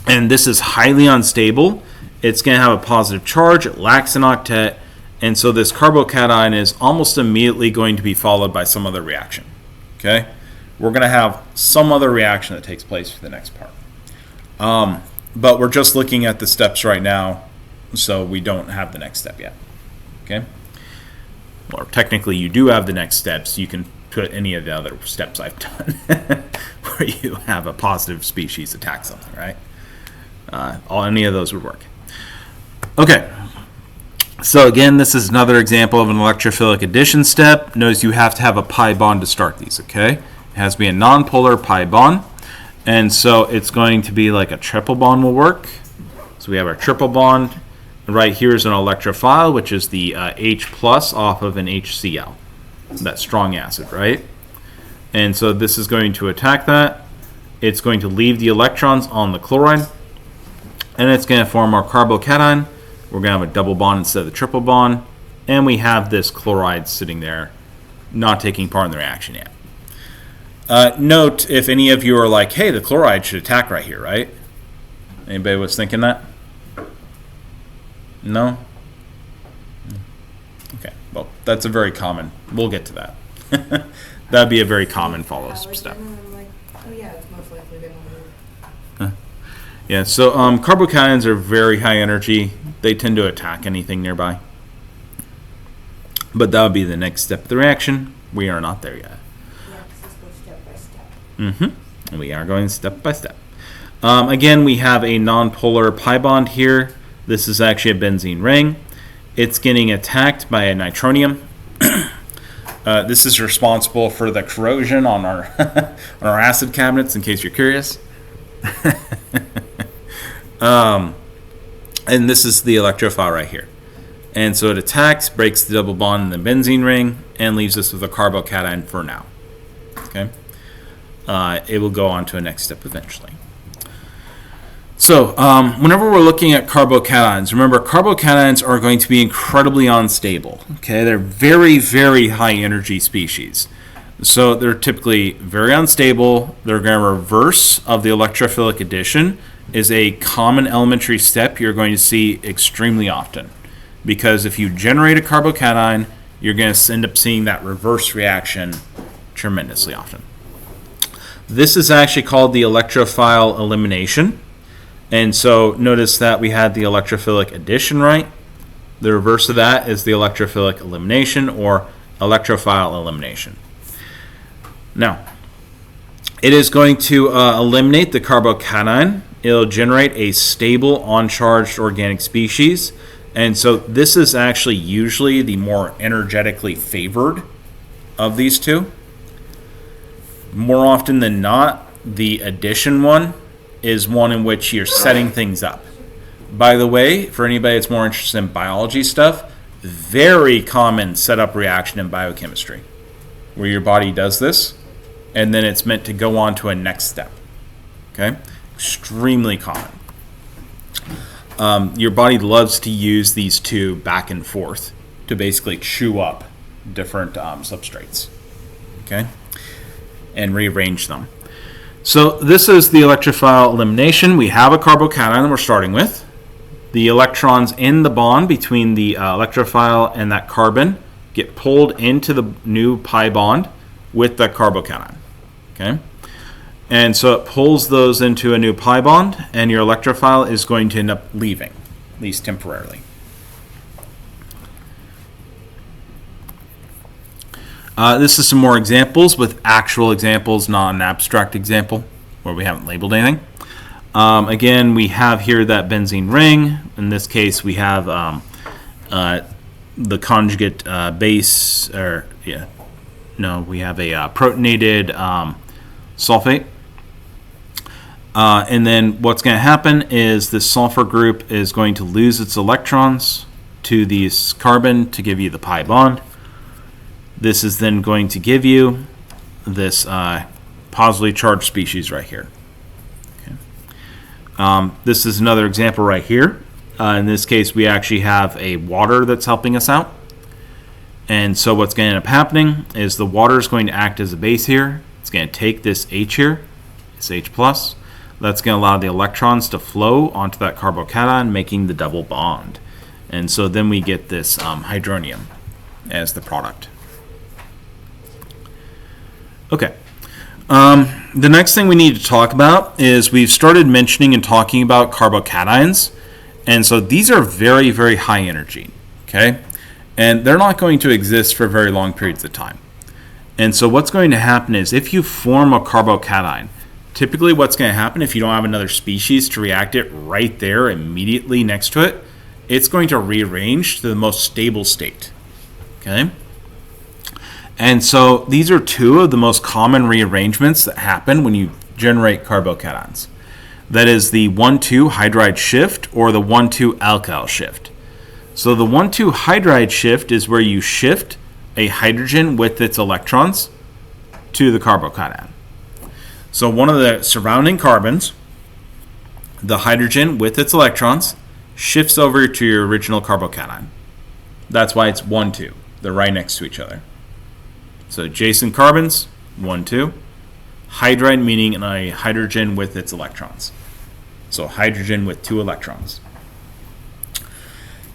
And this is highly unstable. It's going to have a positive charge. It lacks an octet. And so this carbocation is almost immediately going to be followed by some other reaction. Okay? We're going to have some other reaction that takes place for the next part. But we're just looking at the steps right now, so we don't have the next step yet. Okay? Or technically you do have the next steps. You can put any of the other steps I've done where you have a positive species attack something, right? Any of those would work. Okay. So again, this is another example of an electrophilic addition step. Notice you have to have a pi bond to start these, okay? It has to be a nonpolar pi bond. And so it's going to be like a triple bond will work. So we have our triple bond. Right here is an electrophile, which is the H plus off of an HCl. That strong acid, right? And so this is going to attack that. It's going to leave the electrons on the chloride. And it's going to form our carbocation. We're going to have a double bond instead of the triple bond. And we have this chloride sitting there, not taking part in the reaction yet. Note if any of you are like, hey, the chloride should attack right here, right? Anybody was thinking that? No? Okay, well, that's a very common, we'll get to that. That'd be a very common follow-up step. I'm like, oh yeah, it's most likely going to move. Yeah, so carbocations are very high energy. They tend to attack anything nearby. But that would be the next step of the reaction. We are not there yet. Yeah, because let's go step by step. Mm-hmm. We are going step by step. Again, we have a nonpolar pi bond here. This is actually a benzene ring. It's getting attacked by a nitronium. This is responsible for the corrosion on our on our acid cabinets, in case you're curious. And this is the electrophile right here. And so it attacks, breaks the double bond in the benzene ring, and leaves us with a carbocation for now. Okay? It will go on to a next step eventually. So, whenever we're looking at carbocations, remember carbocations are going to be incredibly unstable. Okay? They're very, very high energy species. So they're typically very unstable. They're going to reverse of the electrophilic addition is a common elementary step you're going to see extremely often. Because if you generate a carbocation, you're going to end up seeing that reverse reaction tremendously often. This is actually called the electrophile elimination. And so notice that we had the electrophilic addition, right? The reverse of that is the electrophilic elimination or electrophile elimination. Now, it is going to eliminate the carbocation. It'll generate a stable, uncharged organic species. And so this is actually usually the more energetically favored of these two. More often than not, the addition one is one in which you're setting things up. By the way, for anybody that's more interested in biology stuff, very common setup reaction in biochemistry, where your body does this, and then it's meant to go on to a next step. Okay? Extremely common. Your body loves to use these two back and forth to basically chew up different substrates. Okay? And rearrange them. So this is the electrophile elimination. We have a carbocation we're starting with. The electrons in the bond between the electrophile and that carbon get pulled into the new pi bond with the carbocation. Okay? And so it pulls those into a new pi bond, and your electrophile is going to end up leaving, at least temporarily. This is some more examples with actual examples, not an abstract example where we haven't labeled anything. Again, we have here that benzene ring. In this case, we have the conjugate base, we have a protonated sulfate. And then what's going to happen is this sulfur group is going to lose its electrons to this carbon to give you the pi bond. This is then going to give you this positively charged species right here. Okay. This is another example right here. In this case, we actually have a water that's helping us out. And so what's going to end up happening is the water is going to act as a base here. It's going to take this H here, this H+. That's going to allow the electrons to flow onto that carbocation, making the double bond. And so then we get this hydronium as the product. Okay. The next thing we need to talk about is we've started mentioning and talking about carbocations. And so these are very, very high energy. Okay. And they're not going to exist for very long periods of time. And so what's going to happen is if you form a carbocation, typically what's going to happen if you don't have another species to react it right there immediately next to it, it's going to rearrange to the most stable state. Okay? And so these are two of the most common rearrangements that happen when you generate carbocations. That is the 1,2 hydride shift or the 1,2 alkyl shift. So the 1,2 hydride shift is where you shift a hydrogen with its electrons to the carbocation. So one of the surrounding carbons, the hydrogen with its electrons, shifts over to your original carbocation. That's why it's 1,2. They're right next to each other. So adjacent carbons, 1,2. Hydride meaning a hydrogen with its electrons. So hydrogen with 2 electrons.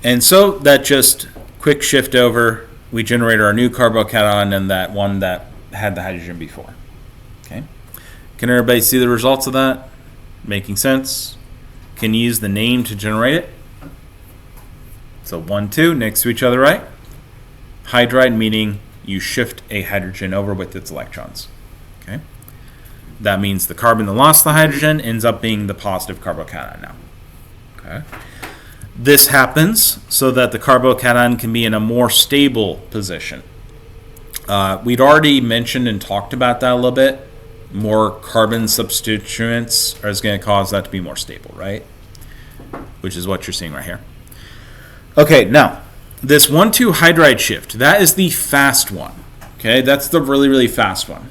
And so that just quick shift over, we generate our new carbocation and that one that had the hydrogen before. Okay. Can everybody see the results of that? Making sense? Can you use the name to generate it? So 1, 2 next to each other, right? Hydride meaning you shift a hydrogen over with its electrons. Okay. That means the carbon that lost the hydrogen ends up being the positive carbocation now. Okay. This happens so that the carbocation can be in a more stable position. We'd already mentioned and talked about that a little bit. More carbon substituents is going to cause that to be more stable, right? Which is what you're seeing right here. Okay, now, this 1,2 hydride shift, that is the fast one. Okay, that's the really, really fast one.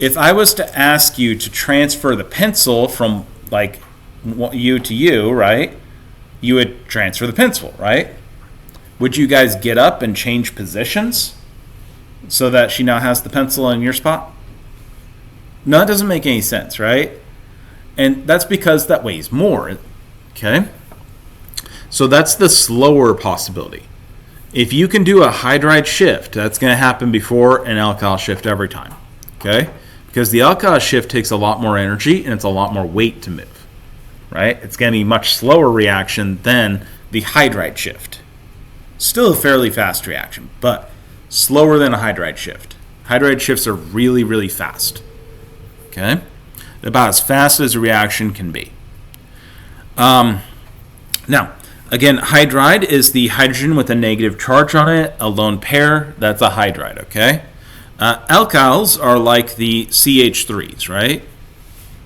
If I was to ask you to transfer the pencil from like you to you, right? You would transfer the pencil, right? Would you guys get up and change positions so that she now has the pencil in your spot? No, that doesn't make any sense, right? And that's because that weighs more, okay? So that's the slower possibility. If you can do a hydride shift, that's going to happen before an alkyl shift every time, okay? Because the alkyl shift takes a lot more energy and it's a lot more weight to move. Right? It's going to be a much slower reaction than the hydride shift. Still a fairly fast reaction, but slower than a hydride shift. Hydride shifts are really, really fast. Okay? About as fast as a reaction can be. Now, again, hydride is the hydrogen with a negative charge on it, a lone pair. That's a hydride, okay? Alkyls are like the CH3s, right?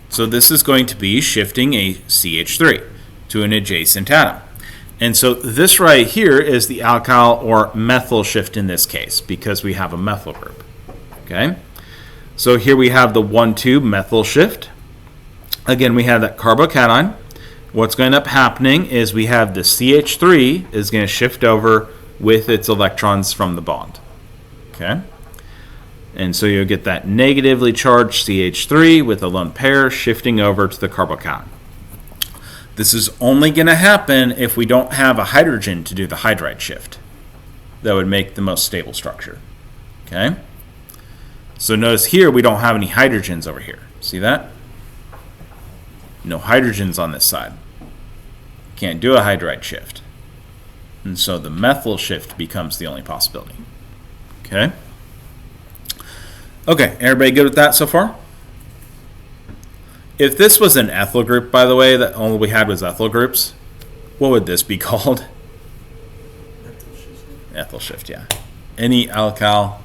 So this is going to be shifting a CH3 to an adjacent atom. And so this right here is the alkyl or methyl shift in this case because we have a methyl group. Okay? So here we have the 1,2 methyl shift. Again, we have that carbocation. What's going to end up happening is we have the CH3 is going to shift over with its electrons from the bond. Okay? And so you'll get that negatively charged CH3 with a lone pair shifting over to the carbocation. This is only going to happen if we don't have a hydrogen to do the hydride shift. That would make the most stable structure. Okay? So notice here we don't have any hydrogens over here. See that? No hydrogens on this side. Can't do a hydride shift. And so the methyl shift becomes the only possibility. Okay? Okay, everybody good with that so far? If this was an ethyl group, by the way, that all we had was ethyl groups, what would this be called? Ethyl shift, yeah. Any alkyl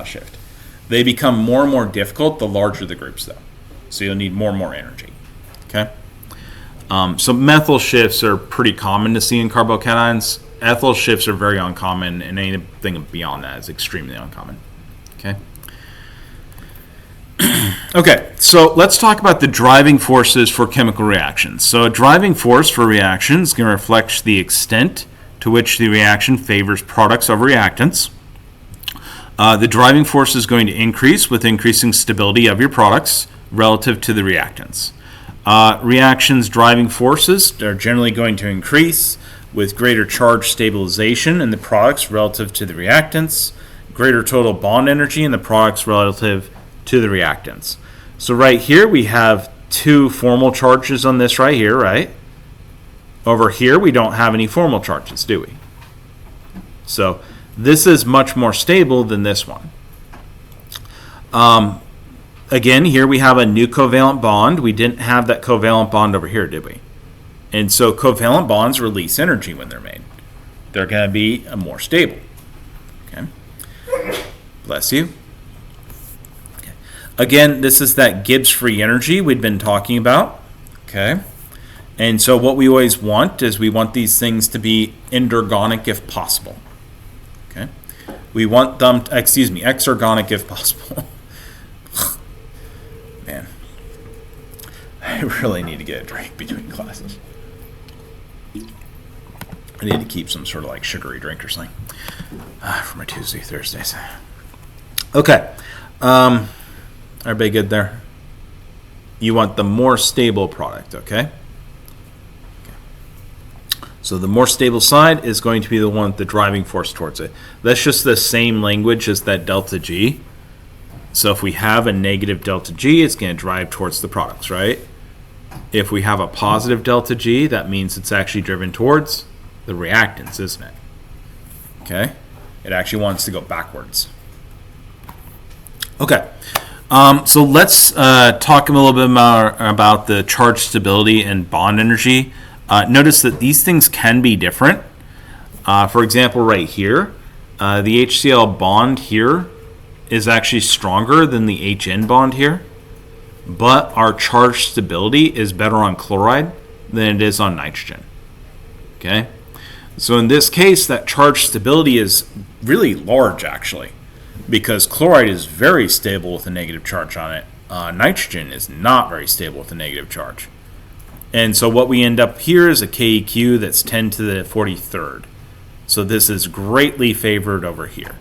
shift. They become more and more difficult the larger the groups, though. So you'll need more and more energy. Okay. So methyl shifts are pretty common to see in carbocations. Ethyl shifts are very uncommon, and anything beyond that is extremely uncommon. Okay. Okay, so let's talk about the driving forces for chemical reactions. So a driving force for reactions can reflect the extent to which the reaction favors products over reactants. The driving force is going to increase with increasing stability of your products relative to the reactants. Reactions driving forces are generally going to increase with greater charge stabilization in the products relative to the reactants, greater total bond energy in the products relative to the reactants. So right here we have two formal charges on this right here, right? Over here we don't have any formal charges, do we? So this is much more stable than this one. Again, here we have a new covalent bond. We didn't have that covalent bond over here, did we? And so covalent bonds release energy when they're made. They're going to be more stable. Okay. Bless you. Okay. Again, this is that Gibbs free energy we'd been talking about. Okay. And so what we always want is we want these things to be endergonic if possible. Okay. We want them, exergonic if possible. Man, I really need to get a drink between classes. I need to keep some sort of like sugary drink or something for my Tuesday, Thursdays. Okay. Everybody good there? You want the more stable product, okay? So the more stable side is going to be the one with the driving force towards it. That's just the same language as that delta G. So if we have a negative delta G, it's going to drive towards the products, right? If we have a positive delta G, that means it's actually driven towards the reactants, isn't it? Okay? It actually wants to go backwards. Okay. So let's talk a little bit more about the charge stability and bond energy. Notice that these things can be different. For example, right here, the HCl bond here is actually stronger than the HN bond here, but our charge stability is better on chloride than it is on nitrogen. Okay? So in this case, that charge stability is really large, actually, because chloride is very stable with a negative charge on it. Nitrogen is not very stable with a negative charge. And so what we end up here is a KEQ that's 10 to the 43rd. So this is greatly favored over here.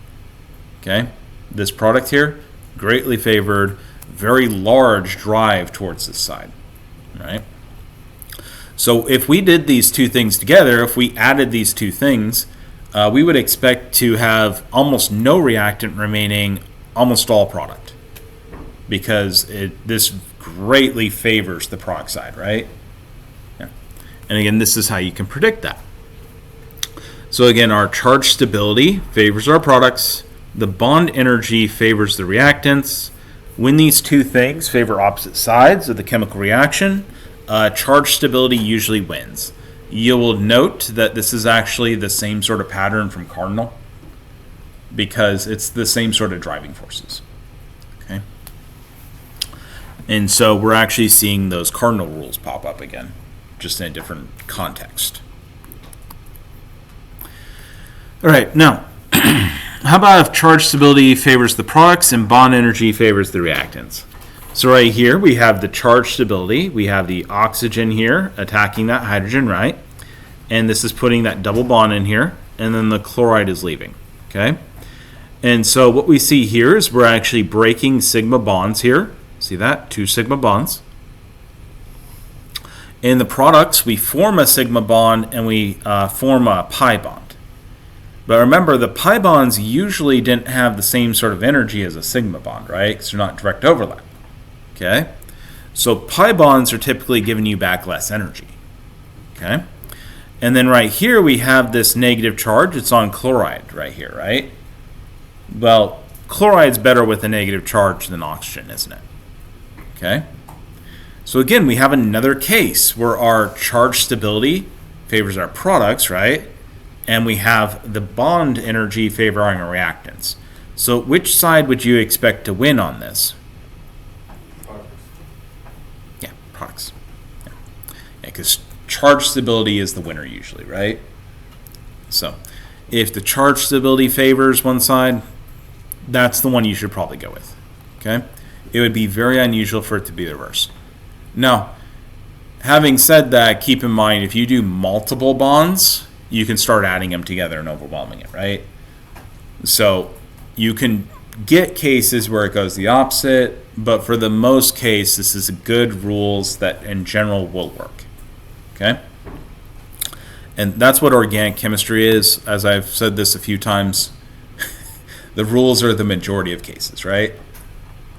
Okay? This product here, greatly favored, very large drive towards this side. Right? So if we did these two things together, if we added these two things, we would expect to have almost no reactant remaining, almost all product. Because this greatly favors the product side, right? And again, this is how you can predict that. So again, our charge stability favors our products. The bond energy favors the reactants. When these two things favor opposite sides of the chemical reaction, charge stability usually wins. You will note that this is actually the same sort of pattern from cardinal because it's the same sort of driving forces. Okay. And so we're actually seeing those cardinal rules pop up again, just in a different context. All right, now, how about if charge stability favors the products and bond energy favors the reactants? So right here, we have the charge stability. We have the oxygen here attacking that hydrogen, right? And this is putting that double bond in here, and then the chloride is leaving, okay? And so what we see here is we're actually breaking sigma bonds here. See that? 2 sigma bonds. In the products, we form a sigma bond and we form a pi bond. But remember, the pi bonds usually didn't have the same sort of energy as a sigma bond, right? Because they're not direct overlap. Okay? So pi bonds are typically giving you back less energy. Okay? And then right here we have this negative charge. It's on chloride right here, right? Well, chloride's better with a negative charge than oxygen, isn't it? Okay? So again, we have another case where our charge stability favors our products, right? And we have the bond energy favoring our reactants. So which side would you expect to win on this? Products. Yeah, products. because charge stability is the winner usually, right? So if the charge stability favors one side, that's the one you should probably go with, okay? It would be very unusual for it to be the reverse. Now, having said that, keep in mind, if you do multiple bonds, you can start adding them together and overwhelming it, right? So you can get cases where it goes the opposite, but for the most case, this is good rules that in general will work, okay? And that's what organic chemistry is. As I've said this a few times, the rules are the majority of cases, right?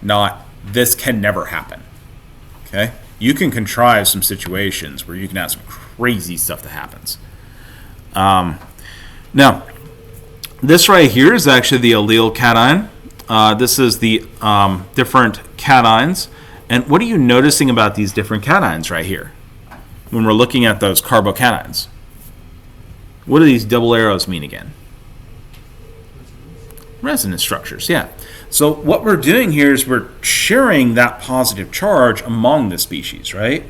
Not, this can never happen, okay? You can contrive some situations where you can have some crazy stuff that happens. Now, this right here is actually the allyl cation. This is the different cations. And what are you noticing about these different cations right here when we're looking at those carbocations? What do these double arrows mean again? Resonance structures, yeah. So what we're doing here is we're sharing that positive charge among the species, right?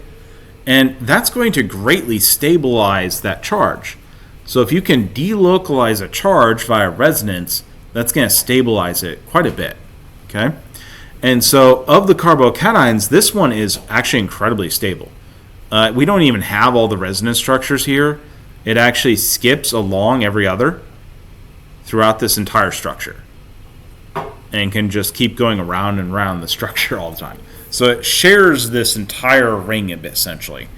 And that's going to greatly stabilize that charge. So if you can delocalize a charge via resonance, that's going to stabilize it quite a bit, okay? And so of the carbocations, this one is actually incredibly stable. We don't even have all the resonance structures here. It actually skips along every other throughout this entire structure and can just keep going around and around the structure all the time. So it shares this entire ring essentially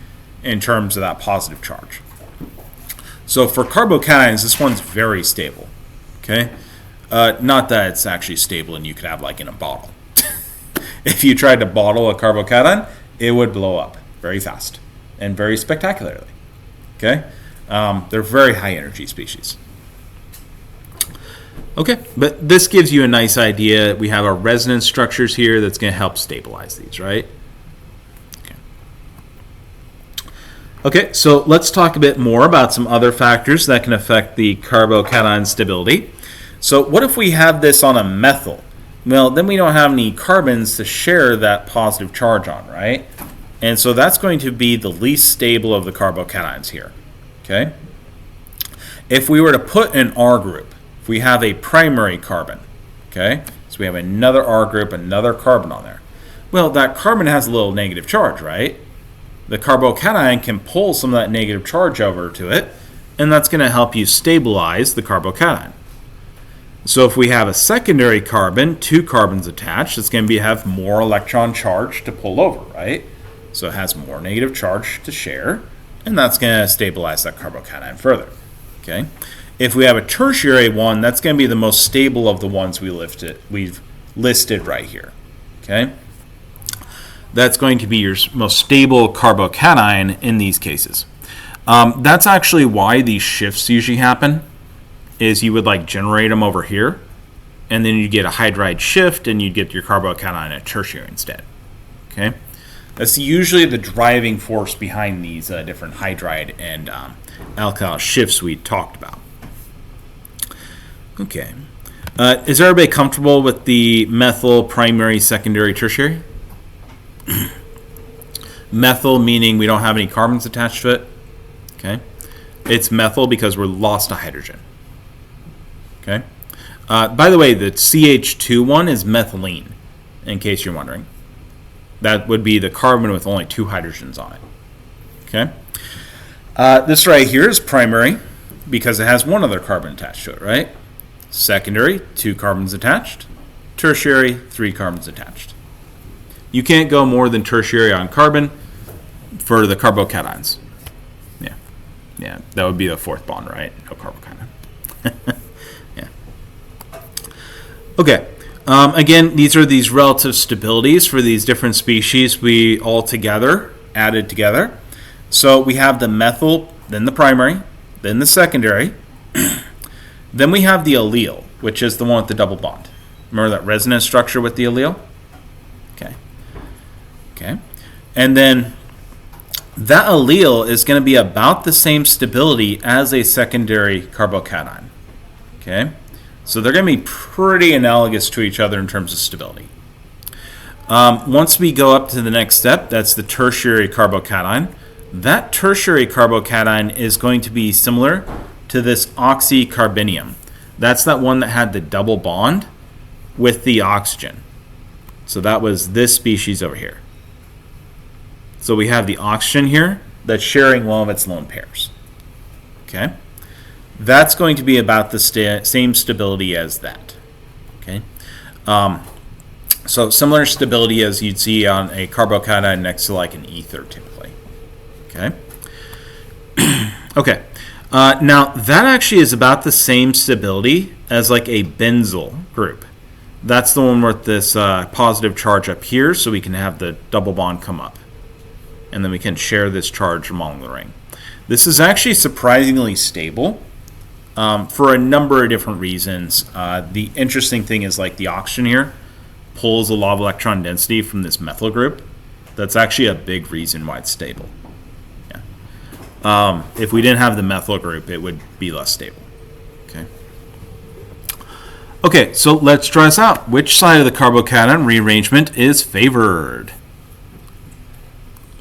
in terms of that positive charge. So for carbocations, this one's very stable, okay? Not that it's actually stable and you could have like in a bottle. If you tried to bottle a carbocation, it would blow up very fast and very spectacularly, okay? They're very high energy species. Okay, but this gives you a nice idea. We have our resonance structures here that's going to help stabilize these, right? Okay, so let's talk a bit more about some other factors that can affect the carbocation stability. So what if we have this on a methyl? Well, then we don't have any carbons to share that positive charge on, right? And so that's going to be the least stable of the carbocations here, okay? If we were to put an R group, if we have a primary carbon, okay? So we have another R group, another carbon on there. Well, that carbon has a little negative charge, right? The carbocation can pull some of that negative charge over to it, and that's going to help you stabilize the carbocation. So if we have a secondary carbon, 2 carbons attached, it's going to have more electron charge to pull over, right? So it has more negative charge to share, and that's going to stabilize that carbocation further, okay? If we have a tertiary one, that's going to be the most stable of the ones we've listed right here, okay? That's going to be your most stable carbocation in these cases. That's actually why these shifts usually happen, is you would like generate them over here, and then you get a hydride shift, and you get your carbocation at tertiary instead, okay? That's usually the driving force behind these different hydride and alkyl shifts we talked about. Okay. Is everybody comfortable with the methyl primary, secondary, tertiary? Methyl meaning we don't have any carbons attached to it. Okay. It's methyl because we're lost a hydrogen. Okay. By the way, the CH2 one is methylene, in case you're wondering. That would be the carbon with only 2 hydrogens on it. Okay. This right here is primary because it has 1 other carbon attached to it, right? Secondary, 2 carbons attached. Tertiary, 3 carbons attached. You can't go more than tertiary on carbon for the carbocations. Yeah, that would be the 4th bond, right? No carbocation. Yeah. Okay. Again, these are these relative stabilities for these different species we all together added together. So we have the methyl, then the primary, then the secondary. Then we have the allyl, which is the one with the double bond. Remember that resonance structure with the allyl? Okay. And then that allele is going to be about the same stability as a secondary carbocation. Okay? So they're going to be pretty analogous to each other in terms of stability. Once we go up to the next step, that's the tertiary carbocation. that tertiary carbocation is going to be similar to this oxycarbenium. That's that one that had the double bond with the oxygen. So that was this species over here. So we have the oxygen here that's sharing one of its lone pairs. Okay? That's going to be about the same stability as that. Okay? So similar stability as you'd see on a carbocation next to like an ether typically. Okay? Okay. Now that actually is about the same stability as like a benzyl group. That's the one with this positive charge up here, so we can have the double bond come up. And then we can share this charge along the ring. This is actually surprisingly stable for a number of different reasons. The interesting thing is like the oxygen here pulls a lot of electron density from this methyl group. That's actually a big reason why it's stable. Yeah. If we didn't have the methyl group, it would be less stable. Okay. Okay, so let's try this out. Which side of the carbocation rearrangement is favored?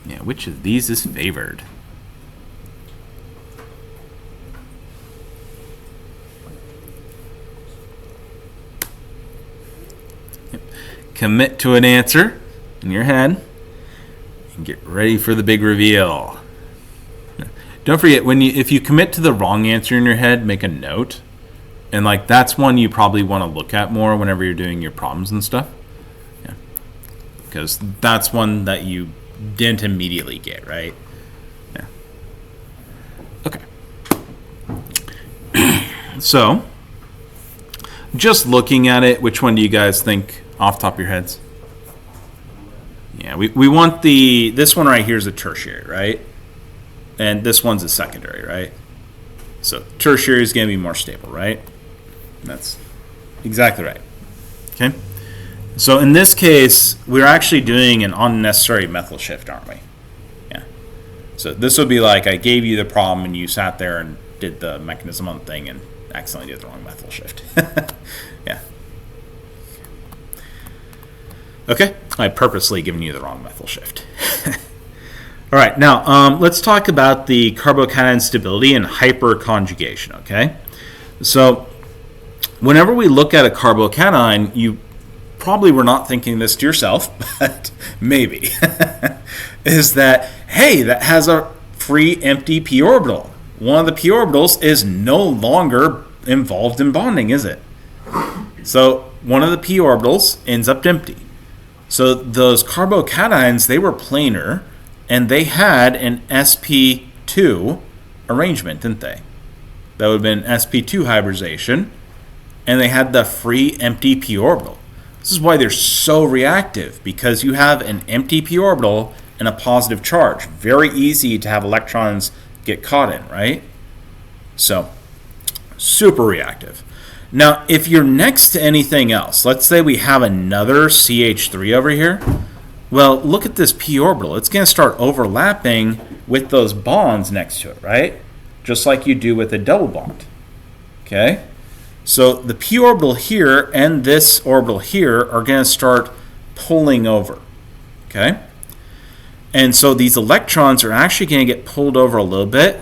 Yeah, which of these is favored? Yep. Commit to an answer in your head and get ready for the big reveal. Don't forget, if you commit to the wrong answer in your head, make a note. And like that's one you probably want to look at more whenever you're doing your problems and stuff. Yeah. Because that's one that you didn't immediately get, right? Yeah. Okay. So, just looking at it, which one do you guys think off the top of your heads? Yeah, we want this one right here is a tertiary, right? And this one's a secondary, right? So tertiary is going to be more stable, right? That's exactly right. Okay. So in this case, we're actually doing an unnecessary methyl shift, aren't we? Yeah. So this would be like I gave you the problem and you sat there and did the mechanism on the thing and accidentally did the wrong methyl shift. Yeah. Okay. I purposely given you the wrong methyl shift. All right. Now let's talk about the carbocation stability and hyperconjugation. Okay. So whenever we look at a carbocation, you probably were not thinking this to yourself, but maybe, is that, hey, that has a free empty p orbital. One of the p orbitals is no longer involved in bonding, is it? So one of the p orbitals ends up empty. So those carbocations, they were planar, and they had an sp2 arrangement, didn't they? That would have been sp2 hybridization, and they had the free empty p orbital. This is why they're so reactive, because you have an empty p orbital and a positive charge. Very easy to have electrons get caught in, right? So, super reactive. Now, if you're next to anything else, let's say we have another CH3 over here, well, look at this p orbital. It's going to start overlapping with those bonds next to it, right? Just like you do with a double bond. Okay? So the p orbital here and this orbital here are going to start pulling over. Okay? And so these electrons are actually going to get pulled over a little bit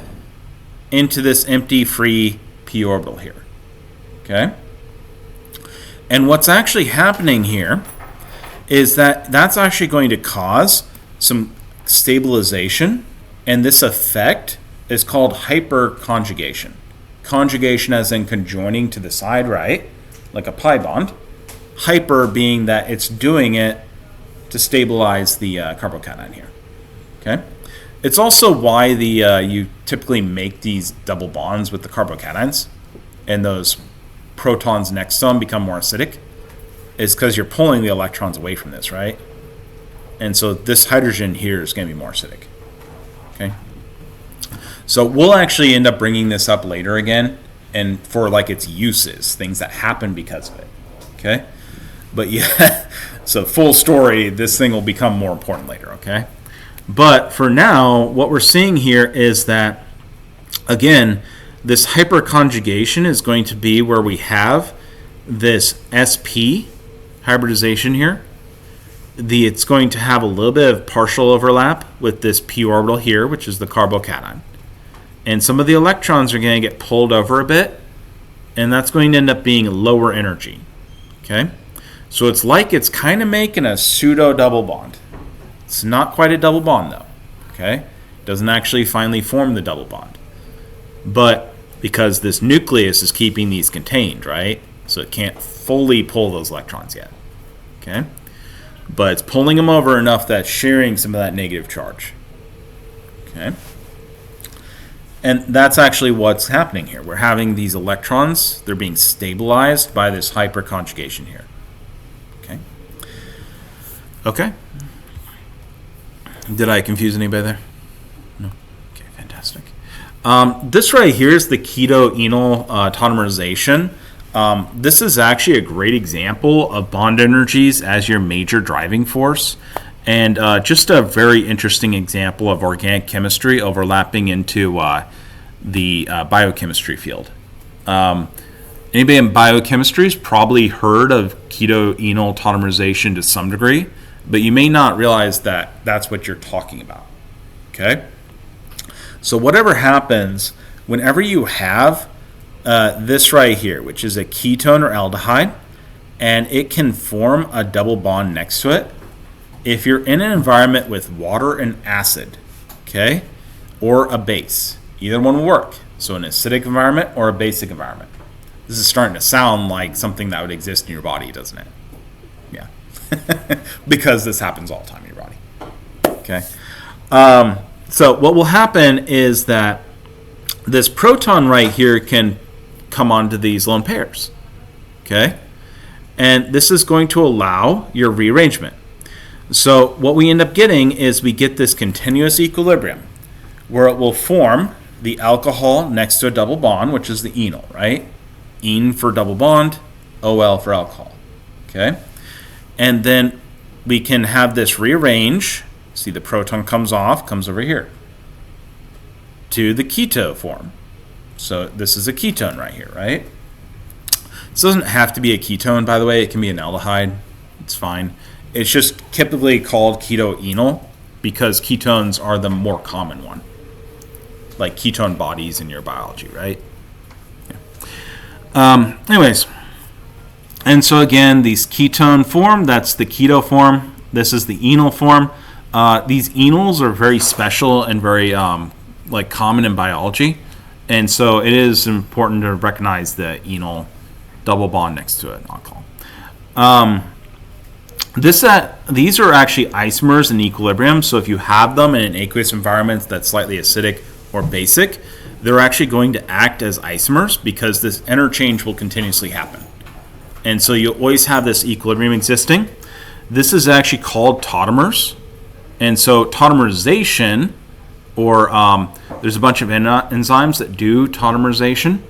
into this empty free p orbital here. Okay? And what's actually happening here is that that's actually going to cause some stabilization, and this effect is called hyperconjugation. Conjugation as in conjoining to the side right, like a pi bond. Hyper being that it's doing it to stabilize the carbocation here. Okay? It's also why you typically make these double bonds with the carbocations, and those protons next to them become more acidic, is because you're pulling the electrons away from this, right? And so this hydrogen here is going to be more acidic. Okay? So we'll actually end up bringing this up later again, and for like its uses, things that happen because of it. Okay? But yeah, so full story, this thing will become more important later, okay? But for now, what we're seeing here is that, again, this hyperconjugation is going to be where we have this sp hybridization here it's going to have a little bit of partial overlap with this p orbital here, which is the carbocation. And some of the electrons are going to get pulled over a bit, and that's going to end up being lower energy. Okay? So it's like it's kind of making a pseudo double bond. It's not quite a double bond though. Okay? It doesn't actually finally form the double bond. But because this nucleus is keeping these contained, right? So it can't fully pull those electrons yet. Okay? But it's pulling them over enough that it's sharing some of that negative charge. Okay? And that's actually what's happening here. We're having these electrons, they're being stabilized by this hyperconjugation here. Okay? Okay? Did I confuse anybody there? No? Okay, fantastic. This right here is the keto-enol tautomerization. This is actually a great example of bond energies as your major driving force, and just a very interesting example of organic chemistry overlapping into the biochemistry field. Anybody in biochemistry has probably heard of keto-enol tautomerization to some degree, but you may not realize that that's what you're talking about. Okay? So whatever happens, whenever you have this right here, which is a ketone or aldehyde, and it can form a double bond next to it. If you're in an environment with water and acid, okay, or a base, either one will work. So an acidic environment or a basic environment. This is starting to sound like something that would exist in your body, doesn't it? Yeah. Because this happens all the time in your body. Okay. So what will happen is that this proton right here can come onto these lone pairs. Okay? And this is going to allow your rearrangement. So what we end up getting is we get this continuous equilibrium where it will form the alcohol next to a double bond, which is the enol, right? En for double bond, Ol for alcohol. Okay? And then we can have this rearrange. See, the proton comes off, comes over here to the keto form. So this is a ketone right here, right? This doesn't have to be a ketone, by the way. It can be an aldehyde. It's fine. It's just typically called keto-enol because ketones are the more common one, like ketone bodies in your biology, right? Yeah. Anyways, and so again, these ketone form, that's the keto form. This is the enol form. These enols are very special and very common in biology, and so it is important to recognize the enol double bond next to it. Alcohol. These are actually isomers in equilibrium. So if you have them in an aqueous environment that's slightly acidic or basic, they're actually going to act as isomers because this interchange will continuously happen, and so you always have this equilibrium existing. This is actually called tautomers. And so tautomerization, or there's a bunch of enzymes that do tautomerization,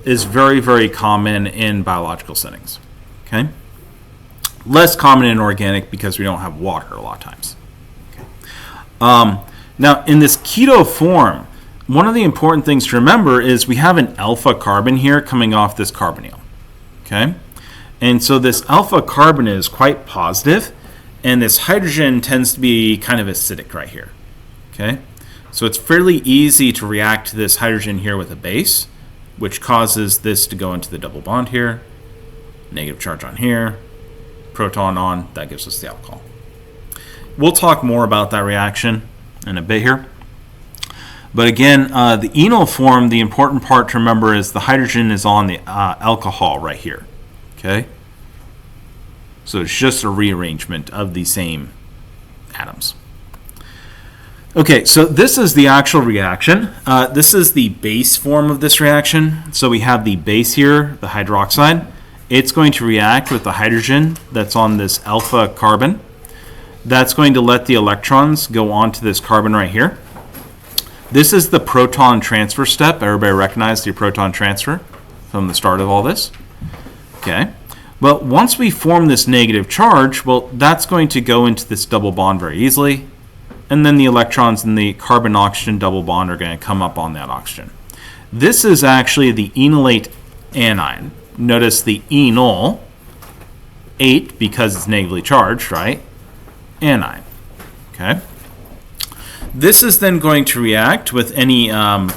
is very, very common in biological settings. Okay? Less common in organic because we don't have water a lot of times. Okay. Now, in this keto form, one of the important things to remember is we have an alpha carbon here coming off this carbonyl. Okay? And so this alpha carbon is quite positive, and this hydrogen tends to be kind of acidic right here. Okay? So it's fairly easy to react to this hydrogen here with a base, which causes this to go into the double bond here, negative charge on here, proton on, that gives us the alcohol. We'll talk more about that reaction in a bit here. But again, the enol form, the important part to remember is the hydrogen is on the alcohol right here. Okay? So it's just a rearrangement of the same atoms. Okay, so this is the actual reaction. This is the base form of this reaction. So we have the base here, the hydroxide. It's going to react with the hydrogen that's on this alpha carbon. That's going to let the electrons go onto this carbon right here. This is the proton transfer step. Everybody recognize the proton transfer from the start of all this? Okay. Well, once we form this negative charge, well, that's going to go into this double bond very easily. And then the electrons in the carbon-oxygen double bond are going to come up on that oxygen. This is actually the enolate anion. Notice the enol, 8 because it's negatively charged, right? anion. Okay. This is then going to react with any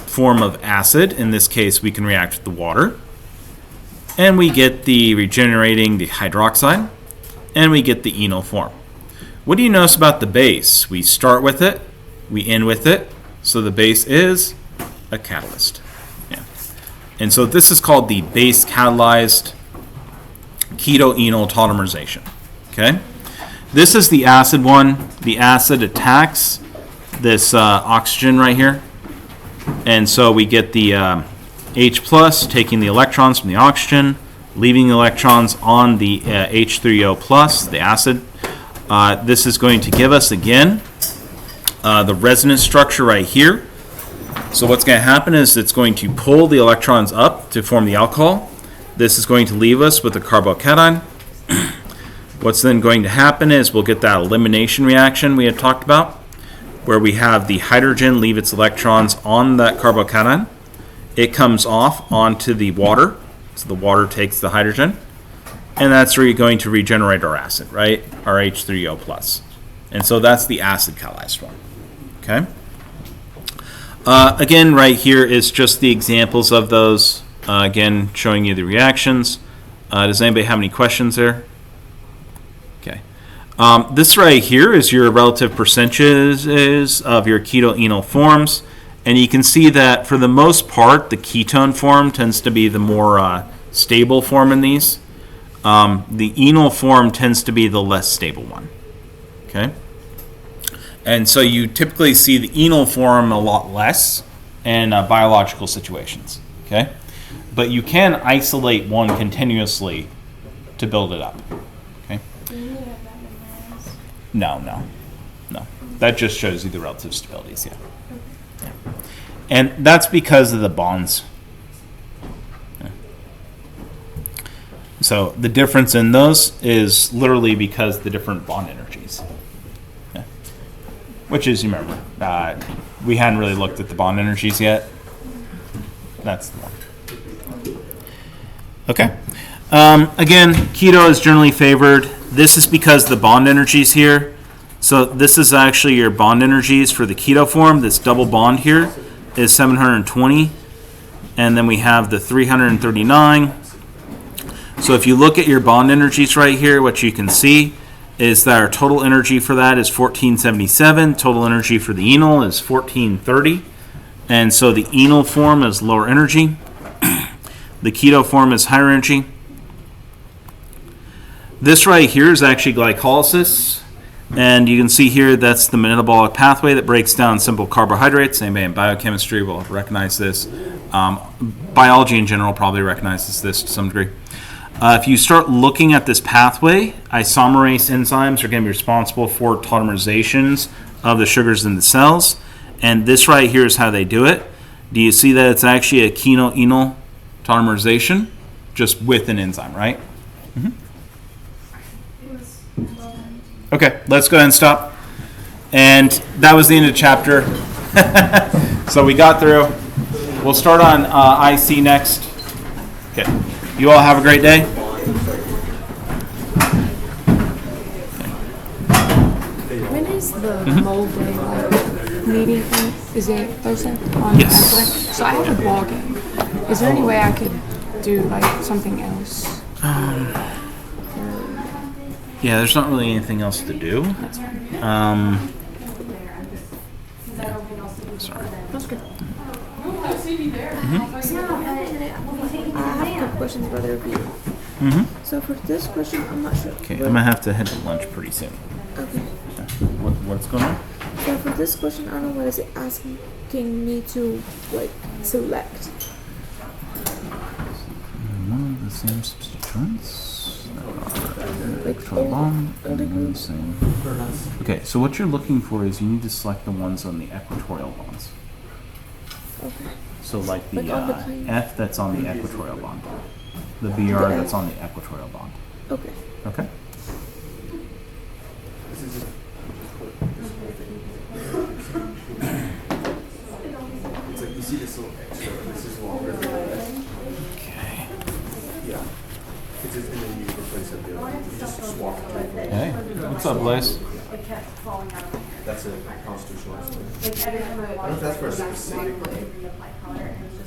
form of acid. In this case, we can react with the water. And we get the regenerating the hydroxide, and we get the enol form. What do you notice about the base? We start with it, we end with it, so the base is a catalyst. Yeah. And so this is called the base catalyzed keto-enol tautomerization. Okay? This is the acid one. The acid attacks this oxygen right here. And so we get the H plus taking the electrons from the oxygen, leaving the electrons on the H3O plus, the acid. This is going to give us, again, the resonance structure right here. So what's going to happen is it's going to pull the electrons up to form the alcohol. This is going to leave us with a carbocation. What's then going to happen is we'll get that elimination reaction we had talked about, where we have the hydrogen leave its electrons on that carbocation. It comes off onto the water, so the water takes the hydrogen, and that's where you're going to regenerate our acid, right? Our H3O plus. And so that's the acid catalyzed form. Okay? Again, right here is just the examples of those. Again, showing you the reactions. Does anybody have any questions there? Okay. This right here is your relative percentages of your keto-enol forms. And you can see that for the most part, the ketone form tends to be the more stable form in these. The enol form tends to be the less stable one. Okay? And so you typically see the enol form a lot less in biological situations. Okay? But you can isolate one continuously to build it up. Okay? Do you have that memorized? No. That just shows you the relative stabilities, yeah. And that's because of the bonds. Yeah. So the difference in those is literally because the different bond energies. Yeah. Which is, you remember, we hadn't really looked at the bond energies yet. That's the one. Okay. Again, keto is generally favored. This is because the bond energies here. So this is actually your bond energies for the keto form. This double bond here is 720, and then we have the 339. So if you look at your bond energies right here, what you can see is that our total energy for that is 1477. Total energy for the enol is 1430. And so the enol form is lower energy. The keto form is higher energy. This right here is actually glycolysis. And you can see here that's the metabolic pathway that breaks down simple carbohydrates. Anybody in biochemistry will recognize this. Biology in general probably recognizes this to some degree. If you start looking at this pathway, isomerase enzymes are going to be responsible for tautomerizations of the sugars in the cells. And this right here is how they do it. Do you see that it's actually a keto-enol tautomerization just with an enzyme, right? Mm-hmm. Okay, let's go ahead and stop. And that was the end of the chapter. So we got through. We'll start on IC next. Okay. You all have a great day. When is the mold day meeting thing? Is it Thursday? On Yes. Thursday? So I have a ball game. Is there any way I could do like something else? Yeah, there's not really anything else to do. That's fine. Sorry. That's good. I have a couple questions about the review. Mm-hmm. So for this question, I'm not sure. Okay, I'm going to have to head to lunch pretty soon. Okay. What's going on? So for this question, I don't know what is it asking me to like select. One of the same substituents. Like Bond, all the groups. same. Okay, so what you're looking for is you need to select the ones on the equatorial bonds. Okay. So like the, Like on the plane. F that's on the equatorial bond. The BR that's on the equatorial bond. Okay. Okay? It's like you see this little extra, this is longer than this. Okay. Yeah. It's just, and then you replace it with the other. You just swap it. Hey, what's up, Blaze? it kept falling out of my hair. That's a constitutional. Like every time I I don't know washed if that's for it, specifically. reapply powder, and it was